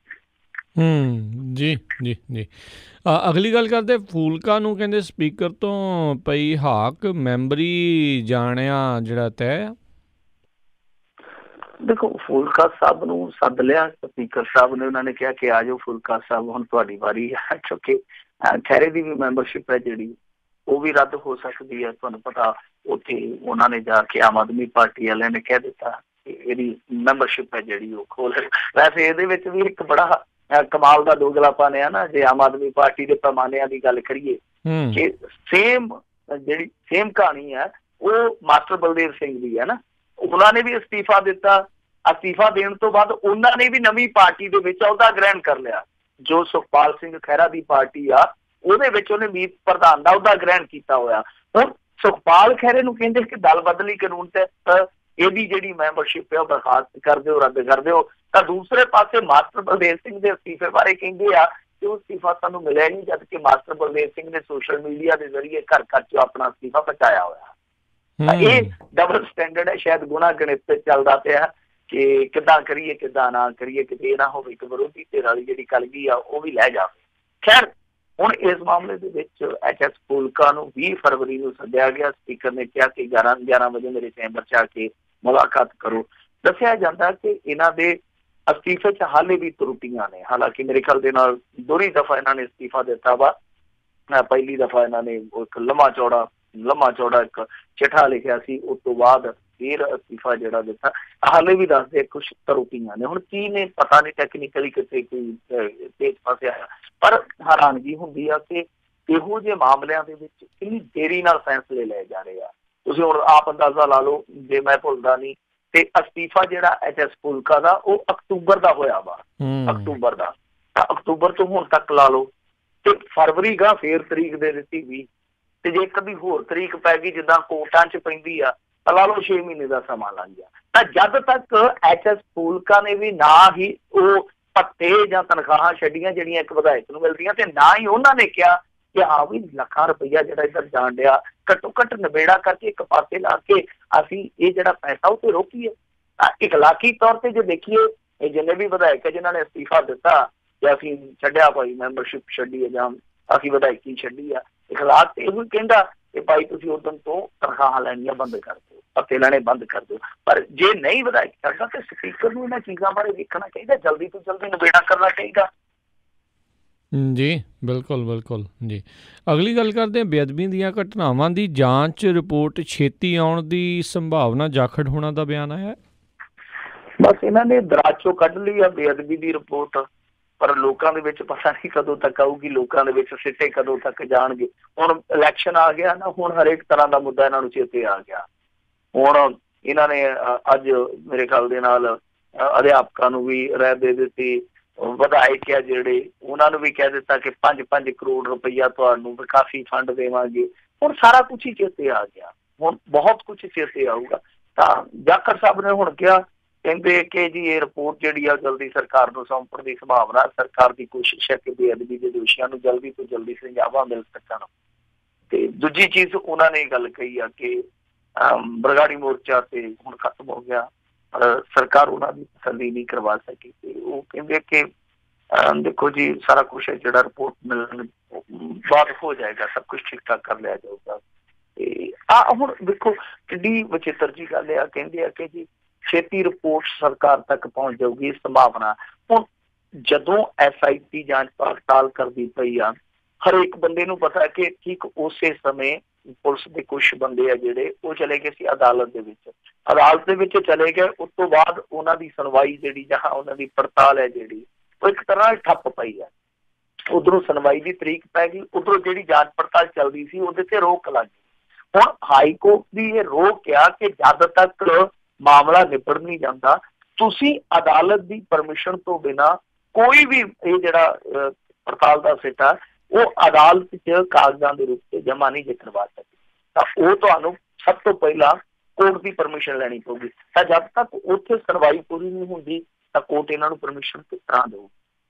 A: ਜੀ ਜੀ ਜੀ। ਅਗਲੀ ਗੱਲ ਕਰਦੇ, ਫੂਲਕਾ ਨੂੰ ਕਹਿੰਦੇ ਸਪੀਕਰ ਤੋਂ ਪਈ ਹਾਕ, ਮੈਂਬਰੀ ਜਾਣਿਆ ਜਿਹੜਾ ਤੈਅ।
B: ਦੇਖੋ ਫੂਲਕਾ ਸਾਹਿਬ ਨੂੰ ਸੱਦ ਲਿਆ ਸਪੀਕਰ ਸਾਹਿਬ ਨੇ, ਉਹਨਾਂ ਨੇ ਕਿਹਾ ਕਿ ਆ ਜਾਓ ਫੂਲਕਾ ਸਾਹਿਬ ਹੁਣ ਤੁਹਾਡੀ ਵਾਰੀ ਹੈ, ਕਿਉਂਕਿ ਖਹਿਰੇ ਦੀ ਵੀ ਮੈਂਬਰਸ਼ਿਪ ਹੈ ਜਿਹੜੀ ਉਹ ਵੀ ਰੱਦ ਹੋ ਸਕਦੀ ਹੈ। ਤੁਹਾਨੂੰ ਪਤਾ ਉੱਥੇ ਉਹਨਾਂ ਨੇ ਜਾ ਕੇ ਆਮ ਆਦਮੀ ਪਾਰਟੀ ਵਾਲਿਆਂ ਨੇ ਕਹਿ ਦਿੱਤਾ ਕਿ ਇਹਦੀ ਮੈਂਬਰਸ਼ਿਪ ਹੈ ਜਿਹੜੀ ਉਹ ਖੋਲ। ਵੈਸੇ ਇਹਦੇ ਵਿੱਚ ਵੀ ਇੱਕ ਬੜਾ ਕਮਾਲ ਦਾ ਦੋਗਲਾਪਨ ਹੈ ਨਾ, ਜੇ ਆਮ ਆਦਮੀ ਪਾਰਟੀ ਦੇ ਪੈਮਾਨਿਆਂ ਦੀ ਗੱਲ ਕਰੀਏ ਕਿ ਸੇਮ ਕਹਾਣੀ ਹੈ ਉਹ ਮਾਸਟਰ ਬਲਦੇਵ ਸਿੰਘ ਦੀ ਹੈ ਨਾ। ਉਹਨਾਂ ਨੇ ਵੀ ਅਸਤੀਫਾ ਦਿੱਤਾ, ਅਸਤੀਫਾ ਦੇਣ ਤੋਂ ਬਾਅਦ ਉਹਨਾਂ ਨੇ ਵੀ ਨਵੀਂ ਪਾਰਟੀ ਦੇ ਵਿੱਚ ਅਹੁਦਾ ਗ੍ਰਹਿਣ ਕਰ ਲਿਆ। ਜੋ ਸੁਖਪਾਲ ਸਿੰਘ ਖਹਿਰਾ ਦੀ ਪਾਰਟੀ ਆ ਉਹਦੇ ਵਿੱਚ ਉਹਨੇ ਮੀਤ ਪ੍ਰਧਾਨ ਦਾ ਅਹੁਦਾ ਗ੍ਰਹਿਣ ਕੀਤਾ ਹੋਇਆ। ਹੁਣ ਸੁਖਪਾਲ ਖਹਿਰੇ ਨੂੰ ਕਹਿੰਦੇ ਕਿ ਦਲ ਬਦਲੀ ਕਾਨੂੰਨ ਤਹਿਤ ਇਹਦੀ ਜਿਹੜੀ ਮੈਂਬਰਸ਼ਿਪ ਹੈ ਉਹ ਬਰਖਾਸਤ ਕਰ ਦਿਓ, ਰੱਦ ਕਰ ਦਿਓ। ਤਾਂ ਦੂਸਰੇ ਪਾਸੇ ਮਾਸਟਰ ਬਲਦੇਵ ਸਿੰਘ ਦੇ ਅਸਤੀਫੇ ਬਾਰੇ ਕਹਿੰਦੇ ਆ ਕਿ ਉਹ ਅਸਤੀਫਾ ਸਾਨੂੰ ਮਿਲਿਆ ਨਹੀਂ, ਜਦ ਕਿ ਮਾਸਟਰ ਬਲਦੇਵ ਸਿੰਘ ਨੇ ਸੋਸ਼ਲ ਮੀਡੀਆ ਦੇ ਜ਼ਰੀਏ ਘਰ ਘਰ 'ਚ ਆਪਣਾ ਅਸਤੀਫਾ ਪਹੁੰਚਾਇਆ ਹੋਇਆ। ਇਹ ਡਬਲ ਸਟੈਂਡਰਡ ਹੈ, ਸ਼ਾਇਦ ਗੁਣਾ ਗਣਿਤ ਤੇ ਚੱਲਦਾ ਪਿਆ ਕਿ ਕਿੱਦਾਂ ਕਰੀਏ ਕਿੱਦਾਂ ਨਾ ਕਰੀਏ, ਕਿਤੇ ਇਹ ਨਾ ਹੋਵੇ ਕਿ ਵਿਰੋਧੀ ਧਿਰ ਵਾਲੀ ਜਿਹੜੀ ਕਲਗੀ ਆ ਉਹ ਵੀ ਲੈ ਜਾਵੇ। ਖੈਰ ਹੁਣ ਇਸ ਮਾਮਲੇ ਦੇ ਵਿੱਚ HS ਫੂਲਕਾ ਨੂੰ 20 ਫਰਵਰੀ ਨੂੰ ਸੱਦਿਆ ਗਿਆ। ਸਪੀਕਰ ਨੇ ਕਿਹਾ ਕਿ 11 ਵਜੇ ਮੇਰੇ ਚੈਂਬਰ 'ਚ ਆ ਕੇ ਮੁਲਾਕਾਤ ਕਰੋ। ਦੱਸਿਆ ਜਾਂਦਾ ਕਿ ਇਹਨਾਂ ਦੇ ਅਸਤੀਫੇ 'ਚ ਹਾਲੇ ਵੀ ਤਰੁੱਟੀਆਂ ਨੇ। ਹਾਲਾਂਕਿ ਮੇਰੇ ਖਿਆਲ ਦੇ ਨਾਲ ਦੋਹਰੀ ਦਫਾ ਇਹਨਾਂ ਨੇ ਅਸਤੀਫਾ ਦਿੱਤਾ ਵਾ। ਪਹਿਲੀ ਦਫਾ ਇਹਨਾਂ ਨੇ ਇੱਕ ਲੰਮਾ ਚੌੜਾ ਇੱਕ ਚਿੱਠਾ ਲਿਖਿਆ ਸੀ, ਉਸ ਤੋਂ ਬਾਅਦ ਫਿਰ ਅਸਤੀਫਾ ਜਿਹੜਾ ਦਿੱਤਾ। ਹਾਲੇ ਵੀ ਦੱਸਦੇ ਕੁਛ ਤਰੁੱਟੀਆਂ ਨੇ। ਹੁਣ ਕੀ ਨੇ ਪਤਾ ਨਹੀਂ, ਟੈਕਨੀਕਲੀ ਕਿਤੇ ਕੋਈ ਤੇਜ਼ ਫਸਿਆ, ਪਰ ਹੈਰਾਨਗੀ ਹੁੰਦੀ ਆ ਕਿ ਇਹੋ ਜਿਹੇ ਮਾਮਲਿਆਂ ਦੇ ਵਿੱਚ ਕਿੰਨੀ ਦੇਰੀ ਨਾਲ ਫੈਸਲੇ ਲਏ ਜਾ ਰਹੇ ਆ। ਤੁਸੀਂ ਹੁਣ ਆਪ ਅੰਦਾਜ਼ਾ ਲਾ ਲਓ, ਜੇ ਮੈਂ ਭੁੱਲਦਾ ਨਹੀਂ ਤੇ ਅਸਤੀਫਾ ਜਿਹੜਾ HS ਫੂਲਕਾ ਦਾ ਉਹ ਅਕਤੂਬਰ ਦਾ ਹੋਇਆ ਵਾ, ਅਕਤੂਬਰ ਦਾ। ਤਾਂ ਅਕਤੂਬਰ ਤੋਂ ਹੁਣ ਤੱਕ ਲਾ ਲਓ ਤੇ ਫਰਵਰੀ ਗਾ ਫੇਰ ਤਰੀਕ ਦੇ ਦਿੱਤੀ ਵੀ, ਤੇ ਜੇ ਕਦੀ ਹੋਰ ਤਰੀਕ ਪੈ ਗਈ ਜਿੱਦਾਂ ਕੋਰਟਾਂ 'ਚ ਪੈਂਦੀ ਆ ਤਾਂ ਲਾ ਲਓ 6 ਮਹੀਨੇ ਦਾ ਸਮਾਂ ਲੰਘ ਗਿਆ। ਤਾਂ ਜਦ ਤੱਕ HS ਫੂਲਕਾ ਨੇ ਵੀ ਨਾ ਹੀ ਉਹ ਭੱਤੇ ਜਾਂ ਤਨਖਾਹਾਂ ਛੱਡੀਆਂ ਜਿਹੜੀਆਂ ਇੱਕ ਵਿਧਾਇਕ ਨੂੰ ਮਿਲਦੀਆਂ, ਤੇ ਨਾ ਹੀ ਉਹਨਾਂ ਨੇ ਕਿਹਾ ਕਿ ਹਾਂ ਵੀ ਲੱਖਾਂ ਰੁਪਈਆ ਜਿਹੜਾ ਇੱਧਰ ਜਾਣ ਡਿਆ ਘੱਟੋ ਘੱਟ ਨਿਬੇੜਾ ਕਰਕੇ ਇੱਕ ਪਾਸੇ ਲਾ ਕੇ ਅਸੀਂ ਇਹ ਜਿਹੜਾ ਪੈਸਾ ਉਹ ਤੇ ਰੋਕੀਏ। ਇਖਲਾਕੀ ਤੌਰ ਤੇ ਜੇ ਦੇਖੀਏ ਇਹ ਜਿੰਨੇ ਵੀ ਵਿਧਾਇਕ ਹੈ ਜਿਨ੍ਹਾਂ ਨੇ ਅਸਤੀਫਾ ਦਿੱਤਾ ਜਾਂ ਅਸੀਂ ਛੱਡਿਆ ਭਾਈ ਮੈਂਬਰਸ਼ਿਪ ਛੱਡੀ ਹੈ ਜਾਂ ਅਸੀਂ ਵਿਧਾਇਕੀ ਛੱਡੀ ਆ, ਇਖਲਾਕ ਤੇ ਇਹੋ ਕਹਿੰਦਾ ਕਿ ਭਾਈ ਤੁਸੀਂ ਉਦੋਂ ਤੋਂ ਤਨਖਾਹਾਂ ਲੈਣੀਆਂ ਬੰਦ ਕਰ ਦਿਓ, ਪੱਤੇ ਲੈਣੇ ਬੰਦ ਕਰ ਦਿਓ। ਪਰ ਜੇ ਨਹੀਂ ਵਿਧਾਇਕ ਕਰਦਾ ਤੇ ਸਪੀਕਰ ਨੂੰ ਇਹਨਾਂ ਚੀਜ਼ਾਂ ਬਾਰੇ ਵੇਖਣਾ ਚਾਹੀਦਾ, ਜਲਦੀ ਤੋਂ ਜਲਦੀ ਨਿਬੇੜਾ ਕਰਨਾ ਚਾਹੀਦਾ।
A: ਜੀ ਬਿਲਕੁਲ ਬਿਲਕੁਲ ਜੀ। ਅਗਲੀ ਗੱਲ ਕਰਦੇ ਹਾਂ, ਬੇਅਦਬੀ ਦੀਆਂ ਘਟਨਾਵਾਂ ਦੀ ਜਾਂਚ ਰਿਪੋਰਟ ਛੇਤੀ ਆਉਣ ਦੀ ਸੰਭਾਵਨਾ, ਜਾਖੜ ਹੋਣਾ ਦਾ ਬਿਆਨ ਆਇਆ।
B: ਬਸ ਇਹਨਾਂ ਨੇ ਦਰਾਜ ਚੋਂ ਕੱਢ ਲਈ ਆ ਬੇਅਦਬੀ ਦੀ ਰਿਪੋਰਟ, ਪਰ ਲੋਕਾਂ ਦੇ ਵਿੱਚ ਪਤਾ ਨਹੀਂ ਕਦੋਂ ਤੱਕ ਆਊਗੀ, ਲੋਕਾਂ ਦੇ ਵਿੱਚ ਸਿੱਟੇ ਕਦੋਂ ਤੱਕ ਜਾਣਗੇ। ਹੁਣ ਇਲੈਕਸ਼ਨ ਆ ਗਿਆ ਨਾ, ਹੁਣ ਹਰੇਕ ਤਰ੍ਹਾਂ ਦਾ ਮੁੱਦਾ ਇਹਨਾਂ ਨੂੰ ਚੇਤੇ ਆ ਗਿਆ। ਹੁਣ ਇਹਨਾਂ ਨੇ ਅੱਜ ਮੇਰੇ ਖਿਆਲ ਦੇ ਨਾਲ ਅਧਿਆਪਕਾਂ ਨੂੰ ਵੀ ਰਹਿ ਦੇ ਦਿੱਤੀ, ਵਿਧਾਇਕ ਆ ਜਿਹੜੇ ਉਹਨਾਂ ਨੂੰ ਵੀ ਕਹਿ ਦਿੱਤਾ ਕਿ 5-5 ਕਰੋੜ ਰੁਪਈਆ ਤੁਹਾਨੂੰ ਵਿਕਾਸੀ ਫੰਡ ਦੇਵਾਂਗੇ। ਹੁਣ ਸਾਰਾ ਕੁਛ ਹੀ ਚੇਤੇ ਆ ਗਿਆ, ਹੁਣ ਬਹੁਤ ਕੁਛ ਚੇਤੇ ਆਊਗਾ। ਤਾਂ ਜਾਖੜ ਸਾਹਿਬ ਨੇ ਹੁਣ ਕਿਹਾ, ਕਹਿੰਦੇ ਕਿ ਜੀ ਇਹ ਰਿਪੋਰਟ ਜਿਹੜੀ ਆ ਜਲਦੀ ਸਰਕਾਰ ਨੂੰ ਸੌਂਪਣ ਦੀ ਸੰਭਾਵਨਾ, ਸਰਕਾਰ ਦੀ ਕੋਸ਼ਿਸ਼ ਹੈ ਕਿ ਬੇਅਦਬੀ ਦੇ ਦੋਸ਼ੀਆਂ ਨੂੰ ਜਲਦੀ ਤੋਂ ਜਲਦੀ ਸਜ਼ਾਵਾਂ ਮਿਲ ਸਕਣ। ਤੇ ਦੂਜੀ ਚੀਜ਼ ਉਹਨਾਂ ਨੇ ਗੱਲ ਕਹੀ ਆ ਕਿ ਬਰਗਾੜੀ ਮੋਰਚਾ ਤੇ ਹੁਣ ਖਤਮ ਹੋ ਗਿਆ, ਪਰ ਸਰਕਾਰ ਉਹਨਾਂ ਦੀ ਤਸੱਲੀ ਨਹੀਂ ਕਰਵਾ ਸਕੀ। ਤੇ ਉਹ ਕਹਿੰਦੇ ਕਿ ਦੇਖੋ ਜੀ ਸਾਰਾ ਕੁਛ ਹੈ ਜਿਹੜਾ ਰਿਪੋਰਟ ਮਿਲਣ ਬਾਅਦ ਹੋ ਜਾਏਗਾ, ਸਭ ਕੁਛ ਠੀਕ ਠਾਕ ਕਰ ਲਿਆ ਜਾਊਗਾ। ਤੇ ਹੁਣ ਦੇਖੋ ਕਿੱਡੀ ਵਿਚਿੱਤਰ ਜੀ ਗੱਲ ਆ, ਕਹਿੰਦੇ ਆ ਕਿ ਜੀ ਛੇਤੀ ਰਿਪੋਰਟ ਸਰਕਾਰ ਤੱਕ ਪਹੁੰਚ ਜਾਊਗੀ ਸੰਭਾਵਨਾ। ਹੁਣ ਜਦੋਂ SIT ਜਾਂਚ ਪੜਤਾਲ ਕਰਦੀ ਪਈ ਆ, ਹਰੇਕ ਬੰਦੇ ਨੂੰ ਪਤਾ ਕਿ ਠੀਕ ਉਸੇ ਸਮੇਂ ਪੁਲਿਸ ਦੇ ਕੁਛ ਬੰਦੇ ਆ ਜਿਹੜੇ ਉਹ ਚਲੇ ਗਏ ਸੀ ਅਦਾਲਤ ਦੇ ਵਿੱਚ ਚਲੇ ਗਏ। ਉਸ ਤੋਂ ਬਾਅਦ ਉਹਨਾਂ ਦੀ ਸੁਣਵਾਈ ਜਿਹੜੀ ਜਾਂ ਉਹਨਾਂ ਦੀ ਪੜਤਾਲ ਹੈ ਜਿਹੜੀ ਉਹ ਇੱਕ ਤਰ੍ਹਾਂ ਠੱਪ ਪਈ ਆ। ਉਧਰੋਂ ਸੁਣਵਾਈ ਦੀ ਤਰੀਕ ਪੈ ਗਈ, ਉਧਰੋਂ ਜਿਹੜੀ ਜਾਂਚ ਪੜਤਾਲ ਚੱਲਦੀ ਸੀ ਉਹਦੇ ਤੇ ਰੋਕ ਲੱਗ ਗਈ। ਹੁਣ ਹਾਈ ਕੋਰਟ ਦੀ ਇਹ ਰੋਕ ਆ ਕਿ ਜਦ ਤੱਕ ਮਾਮਲਾ ਨਿਬੜ ਨਹੀਂ ਜਾਂਦਾ, ਤੁਸੀਂ ਅਦਾਲਤ ਦੀ ਪਰਮਿਸ਼ਨ ਤੋਂ ਬਿਨਾਂ ਕੋਈ ਵੀ ਇਹ ਜਿਹੜਾ ਪੜਤਾਲ ਦਾ ਸਿੱਟਾ ਉਹ ਅਦਾਲਤ 'ਚ ਕਾਗਜ਼ਾਂ ਦੇ ਰੂਪ 'ਚ ਜਮ੍ਹਾਂ ਨਹੀਂ ਕਰਵਾ ਸਕਦੇ। ਤਾਂ ਉਹ ਤੁਹਾਨੂੰ ਸਭ ਤੋਂ ਪਹਿਲਾਂ ਕੋਰਟ ਦੀ ਪਰਮਿਸ਼ਨ ਲੈਣੀ ਪਊਗੀ। ਤਾਂ ਜਦ ਤੱਕ ਉੱਥੇ ਸੁਣਵਾਈ ਪੂਰੀ ਨਹੀਂ ਹੁੰਦੀ ਤਾਂ ਕੋਰਟ ਇਹਨਾਂ ਨੂੰ ਪਰਮਿਸ਼ਨ ਕਿਸ ਤਰ੍ਹਾਂ ਦੇਊ?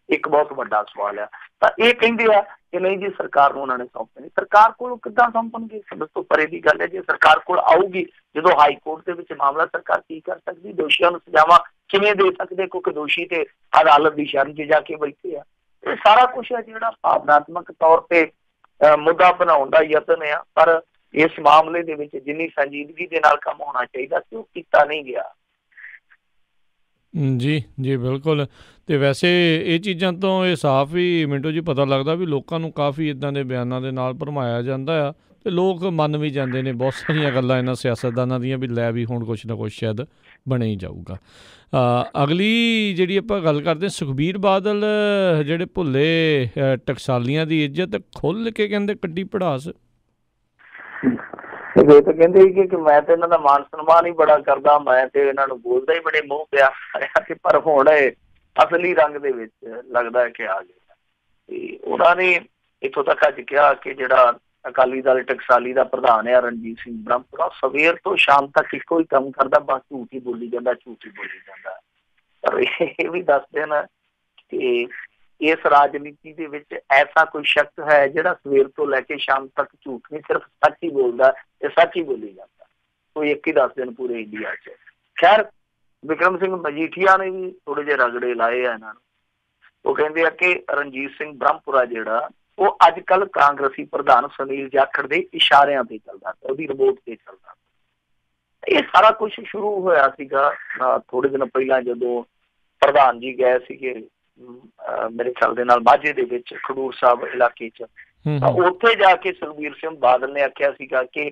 B: ਇੱਕ ਬਹੁਤ ਵੱਡਾ ਸਵਾਲ ਆ। ਤਾਂ ਇਹ ਕਹਿੰਦੇ ਆ ਕਿ ਨਹੀਂ ਜੀ ਸਰਕਾਰ ਨੂੰ ਉਹਨਾਂ ਨੇ ਸੌਂਪਣੀ। ਸਰਕਾਰ ਕੋਲ ਕਿੱਦਾਂ ਸੌਂਪਣਗੇ? ਸਮਝ ਤੋਂ ਪਰੇ ਦੀ ਗੱਲ ਹੈ। ਜੇ ਸਰਕਾਰ ਕੋਲ ਆਊਗੀ, ਜਦੋਂ ਹਾਈ ਕੋਰਟ ਦੇ ਵਿੱਚ ਮਾਮਲਾ, ਸਰਕਾਰ ਕੀ ਕਰ ਸਕਦੀ? ਦੋਸ਼ੀਆਂ ਨੂੰ ਸਜ਼ਾਵਾਂ ਕਿਵੇਂ ਦੇ ਸਕਦੇ? ਕਿਉਂਕਿ ਦੋਸ਼ੀ ਤੇ ਅਦਾਲਤ ਦੀ ਸ਼ਰਨ 'ਚ ਜਾ ਕੇ ਬੈਠੇ ਆ। ਇਹ ਸਾਰਾ ਕੁਛ ਹੈ ਜਿਹੜਾ ਭਾਵਨਾਤਮਕ ਤੌਰ ਤੇ ਮੁੱਦਾ ਬਣਾਉਣ ਦਾ ਯਤਨ ਆ, ਪਰ ਇਸ ਮਾਮਲੇ ਦੇ ਵਿੱਚ ਜਿੰਨੀ ਸੰਜੀਦਗੀ ਦੇ ਨਾਲ ਕੰਮ ਹੋਣਾ ਚਾਹੀਦਾ ਸੀ ਉਹ ਕੀਤਾ ਨਹੀਂ ਗਿਆ।
A: ਜੀ ਜੀ ਬਿਲਕੁਲ। ਅਤੇ ਵੈਸੇ ਇਹ ਚੀਜ਼ਾਂ ਤੋਂ ਇਹ ਸਾਫ਼ ਹੀ ਮਿੰਟੂ ਜੀ ਪਤਾ ਲੱਗਦਾ ਵੀ ਲੋਕਾਂ ਨੂੰ ਕਾਫੀ ਇੱਦਾਂ ਦੇ ਬਿਆਨਾਂ ਦੇ ਨਾਲ ਭਰਮਾਇਆ ਜਾਂਦਾ ਆ, ਅਤੇ ਲੋਕ ਮੰਨ ਵੀ ਜਾਂਦੇ ਨੇ ਬਹੁਤ ਸਾਰੀਆਂ ਗੱਲਾਂ ਇਹਨਾਂ ਸਿਆਸਤਦਾਨਾਂ ਦੀਆਂ ਵੀ ਲੈ ਵੀ ਹੁਣ ਕੁਛ ਨਾ ਕੁਛ ਸ਼ਾਇਦ ਬਣੇ ਹੀ ਜਾਊਗਾ। ਅਗਲੀ ਜਿਹੜੀ ਆਪਾਂ ਗੱਲ ਕਰਦੇ, ਸੁਖਬੀਰ ਬਾਦਲ ਜਿਹੜੇ ਭੁੱਲੇ ਟਕਸਾਲੀਆਂ ਦੀ ਇੱਜ਼ਤ ਖੁੱਲ੍ਹ ਕੇ ਕਹਿੰਦੇ ਕੱਢੀ ਪੜਾਸ।
B: ਇਹ ਤਾਂ ਕਹਿੰਦੇ ਸੀ ਕਿ ਮੈਂ ਤਾਂ ਇਹਨਾਂ ਦਾ ਮਾਨ ਸਨਮਾਨ ਹੀ ਬੜਾ ਕਰਦਾ, ਮੈਂ ਤੇ ਇਹਨਾਂ ਨੂੰ ਬੋਲਦਾ ਹੀ ਬੜੇ ਮੂੰਹ ਪਿਆ, ਪਰ ਹੁਣ ਅਸਲੀ ਰੰਗ ਦੇ ਵਿੱਚ ਲੱਗਦਾ ਕਿ ਆ ਗਿਆ। ਤੇ ਉਹਨਾਂ ਨੇ ਇੱਥੋਂ ਤੱਕ ਅੱਜ ਕਿਹਾ ਕਿ ਜਿਹੜਾ ਅਕਾਲੀ ਦਲ ਟਕਸਾਲੀ ਦਾ ਪ੍ਰਧਾਨ ਆ ਰਣਜੀਤ ਸਿੰਘ ਬ੍ਰਹਮਪੁਰਾ, ਸਵੇਰ ਤੋਂ ਸ਼ਾਮ ਤੱਕ ਇੱਕੋ ਹੀ ਕੰਮ ਕਰਦਾ, ਬਸ ਝੂਠ ਹੀ ਬੋਲੀ ਜਾਂਦਾ, ਝੂਠ ਹੀ ਬੋਲੀ ਜਾਂਦਾ। ਪਰ ਇਹ ਵੀ ਦੱਸਦੇ ਨਾ ਕਿ ਇਸ ਰਾਜਨੀਤੀ ਦੇ ਵਿੱਚ ਐਸਾ ਕੋਈ ਸ਼ਖਸ ਹੈ ਜਿਹੜਾ ਸਵੇਰ ਤੋਂ ਲੈ ਕੇ ਸ਼ਾਮ ਤੱਕ ਝੂਠ ਨਹੀਂ, ਸਿਰਫ ਸੱਚ ਹੀ ਬੋਲਦਾ ਤੇ ਸੱਚ ਹੀ ਬੋਲੀ ਜਾਂਦਾ। ਕੋਈ ਇੱਕ ਹੀ 10 ਦਿਨ ਪੂਰੇ ਇੰਡੀਆ 'ਚ। ਖੈਰ, ਵਿਕਰਮ ਸਿੰਘ ਮਜੀਠੀਆ ਨੇ ਵੀ ਥੋੜੇ ਜਿਹੇ ਰਗੜੇ ਲਾਏ ਆ ਇਹਨਾਂ ਨੂੰ। ਉਹ ਕਹਿੰਦੇ ਆ ਕਿ ਰਣਜੀਤ ਸਿੰਘ ਬ੍ਰਹਮਪੁਰਾ ਜਿਹੜਾ ਉਹ ਅੱਜ ਕੱਲ੍ਹ ਕਾਂਗਰਸੀ ਪ੍ਰਧਾਨ ਸੁਨੀਲ ਜਾਖੜ ਦੇ ਇਸ਼ਾਰਿਆਂ ਤੇ ਚੱਲਦਾ, ਉਹਦੀ ਰਿਪੋਰਟ ਤੇ ਚੱਲਦਾ। ਇਹ ਸਾਰਾ ਕੁਛ ਸ਼ੁਰੂ ਹੋਇਆ ਸੀਗਾ ਥੋੜੇ ਦਿਨ ਪਹਿਲਾਂ, ਜਦੋਂ ਪ੍ਰਧਾਨ ਜੀ ਗਏ ਸੀਗੇ ਮੇਰੇ ਖਿਆਲ ਦੇ ਨਾਲ ਮਾਝੇ ਦੇ ਵਿੱਚ ਖਡੂਰ ਸਾਹਿਬ ਇਲਾਕੇ 'ਚ, ਤਾਂ ਉੱਥੇ ਜਾ ਕੇ ਸੁਖਬੀਰ ਸਿੰਘ ਬਾਦਲ ਨੇ ਆਖਿਆ ਸੀਗਾ ਕਿ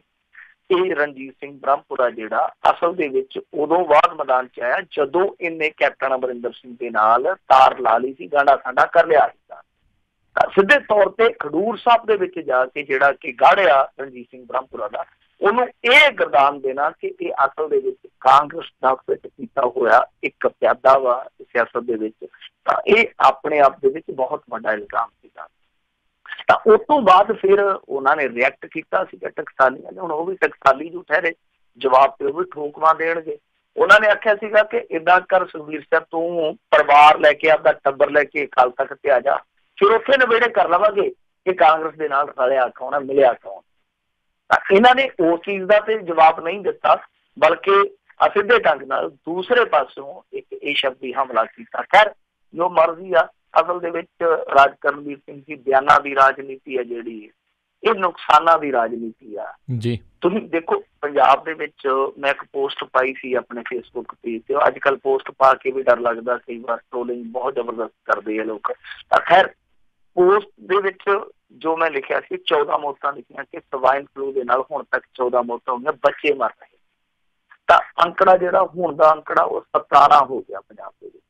B: ਇਹ ਰਣਜੀਤ ਸਿੰਘ ਬ੍ਰਹਮਪੁਰਾ ਜਿਹੜਾ ਅਸਲ ਦੇ ਵਿੱਚ ਉਦੋਂ ਬਾਅਦ ਮੈਦਾਨ 'ਚ ਆਇਆ ਜਦੋਂ ਇਹਨੇ ਕੈਪਟਨ ਅਮਰਿੰਦਰ ਸਿੰਘ ਦੇ ਨਾਲ ਤਾਰ ਲਾ ਲਈ ਸੀ, ਗਾਂਡਾ ਸਾਂਡਾ ਕਰ ਲਿਆ ਸੀਗਾ। ਸਿੱਧੇ ਤੌਰ ਤੇ ਖਡੂਰ ਸਾਹਿਬ ਦੇ ਵਿੱਚ ਜਾ ਕੇ ਜਿਹੜਾ ਕਿ ਗਾੜਿਆ ਰਣਜੀਤ ਸਿੰਘ ਬ੍ਰਹਮਪੁਰਾ ਦਾ, ਉਹਨੂੰ ਇਹ ਗਰਦਾਨ ਦੇਣਾ ਕਿ ਇਹ ਅਸਲ ਦੇ ਵਿੱਚ ਕਾਂਗਰਸ ਦਾ ਫਿੱਟ ਕੀਤਾ ਹੋਇਆ ਇੱਕ ਪਿਆਦਾ ਵਾ ਸਿਆਸਤ ਦੇ ਵਿੱਚ। ਤਾਂ ਇਹ ਆਪਣੇ ਆਪ ਦੇ ਵਿੱਚ ਬਹੁਤ ਵੱਡਾ ਇਲਜ਼ਾਮ ਸੀਗਾ। ਤਾਂ ਉਸ ਤੋਂ ਬਾਅਦ ਫਿਰ ਉਹਨਾਂ ਨੇ ਰਿਐਕਟ ਕੀਤਾ ਸੀਗਾ ਟਕਸਾਲੀਆਂ ਨੇ। ਹੁਣ ਉਹ ਵੀ ਟਕਸਾਲੀ ਜੋ ਠਹਿਰੇ, ਜਵਾਬ ਤੇ ਉਹ ਵੀ ਠੋਕਵਾ ਦੇਣਗੇ। ਉਹਨਾਂ ਨੇ ਆਖਿਆ ਸੀਗਾ ਕਿ ਏਦਾਂ ਕਰ ਸੁਖਬੀਰ ਸਾਹਿਬ, ਤੂੰ ਪਰਿਵਾਰ ਲੈ ਕੇ, ਆਪਦਾ ਟੱਬਰ ਲੈ ਕੇ ਅਕਾਲ ਤਖਤ ਤੇ ਆ ਜਾ, ਫਿਰ ਉੱਥੇ ਨਵੇੜੇ ਕਰ ਲਵਾਂਗੇ ਕਿ ਕਾਂਗਰਸ ਦੇ ਨਾਲ ਰਲਿਆ ਕੌਣ, ਮਿਲਿਆ ਕੌਣ। ਤਾਂ ਇਹਨਾਂ ਨੇ ਉਸ ਚੀਜ਼ ਦਾ ਤੇ ਜਵਾਬ ਨਹੀਂ ਦਿੱਤਾ, ਬਲਕਿ ਅਸਿੱਧੇ ਢੰਗ ਨਾਲ ਦੂਸਰੇ ਪਾਸੋਂ ਇੱਕ ਇਹ ਸ਼ਬਦੀ ਹਮਲਾ ਕੀਤਾ। ਖੈਰ, ਜੋ ਮਰਜ਼ੀ ਆ, ਅਸਲ ਦੇ ਵਿੱਚ ਰਾਜ ਕਰਨਵੀਰ ਸਿੰਘ ਦੀ ਬਿਆਨਾਂ ਦੀ ਰਾਜਨੀਤੀ ਹੈ ਜਿਹੜੀ, ਇਹ ਨੁਕਸਾਨਾਂ ਦੀ ਰਾਜਨੀਤੀ ਆ ਜੀ। ਤੁਸੀਂ ਦੇਖੋ, ਪੰਜਾਬ ਦੇ ਵਿੱਚ ਮੈਂ ਇੱਕ ਪੋਸਟ ਪਾਈ ਸੀ ਆਪਣੇ ਫੇਸਬੁੱਕ ਪੇਜ ਤੇ, ਅੱਜ ਕੱਲ੍ਹ ਪੋਸਟ ਪਾ ਕੇ ਵੀ ਡਰ ਲੱਗਦਾ, ਕਈ ਵਾਰ ਟ੍ਰੋਲਿੰਗ ਬਹੁਤ ਜ਼ਬਰਦਸਤ ਕਰਦੇ ਆ ਲੋਕ। ਤਾਂ ਖੈਰ, ਪੋਸਟ ਦੇ ਵਿੱਚ ਜੋ ਮੈਂ ਲਿਖਿਆ ਸੀ, 14 ਮੌਤਾਂ ਲਿਖੀਆਂ ਕਿ ਸਵਾਈਨ ਫਲੂ ਦੇ ਨਾਲ ਹੁਣ ਤੱਕ 14 ਮੌਤਾਂ ਹੋਈਆਂ, ਬੱਚੇ ਮਰ ਰਹੇ। ਤਾਂ ਅੰਕੜਾ ਜਿਹੜਾ ਹੁਣ ਦਾ ਅੰਕੜਾ ਉਹ 17 ਹੋ ਗਿਆ ਪੰਜਾਬ ਦੇ ਵਿੱਚ,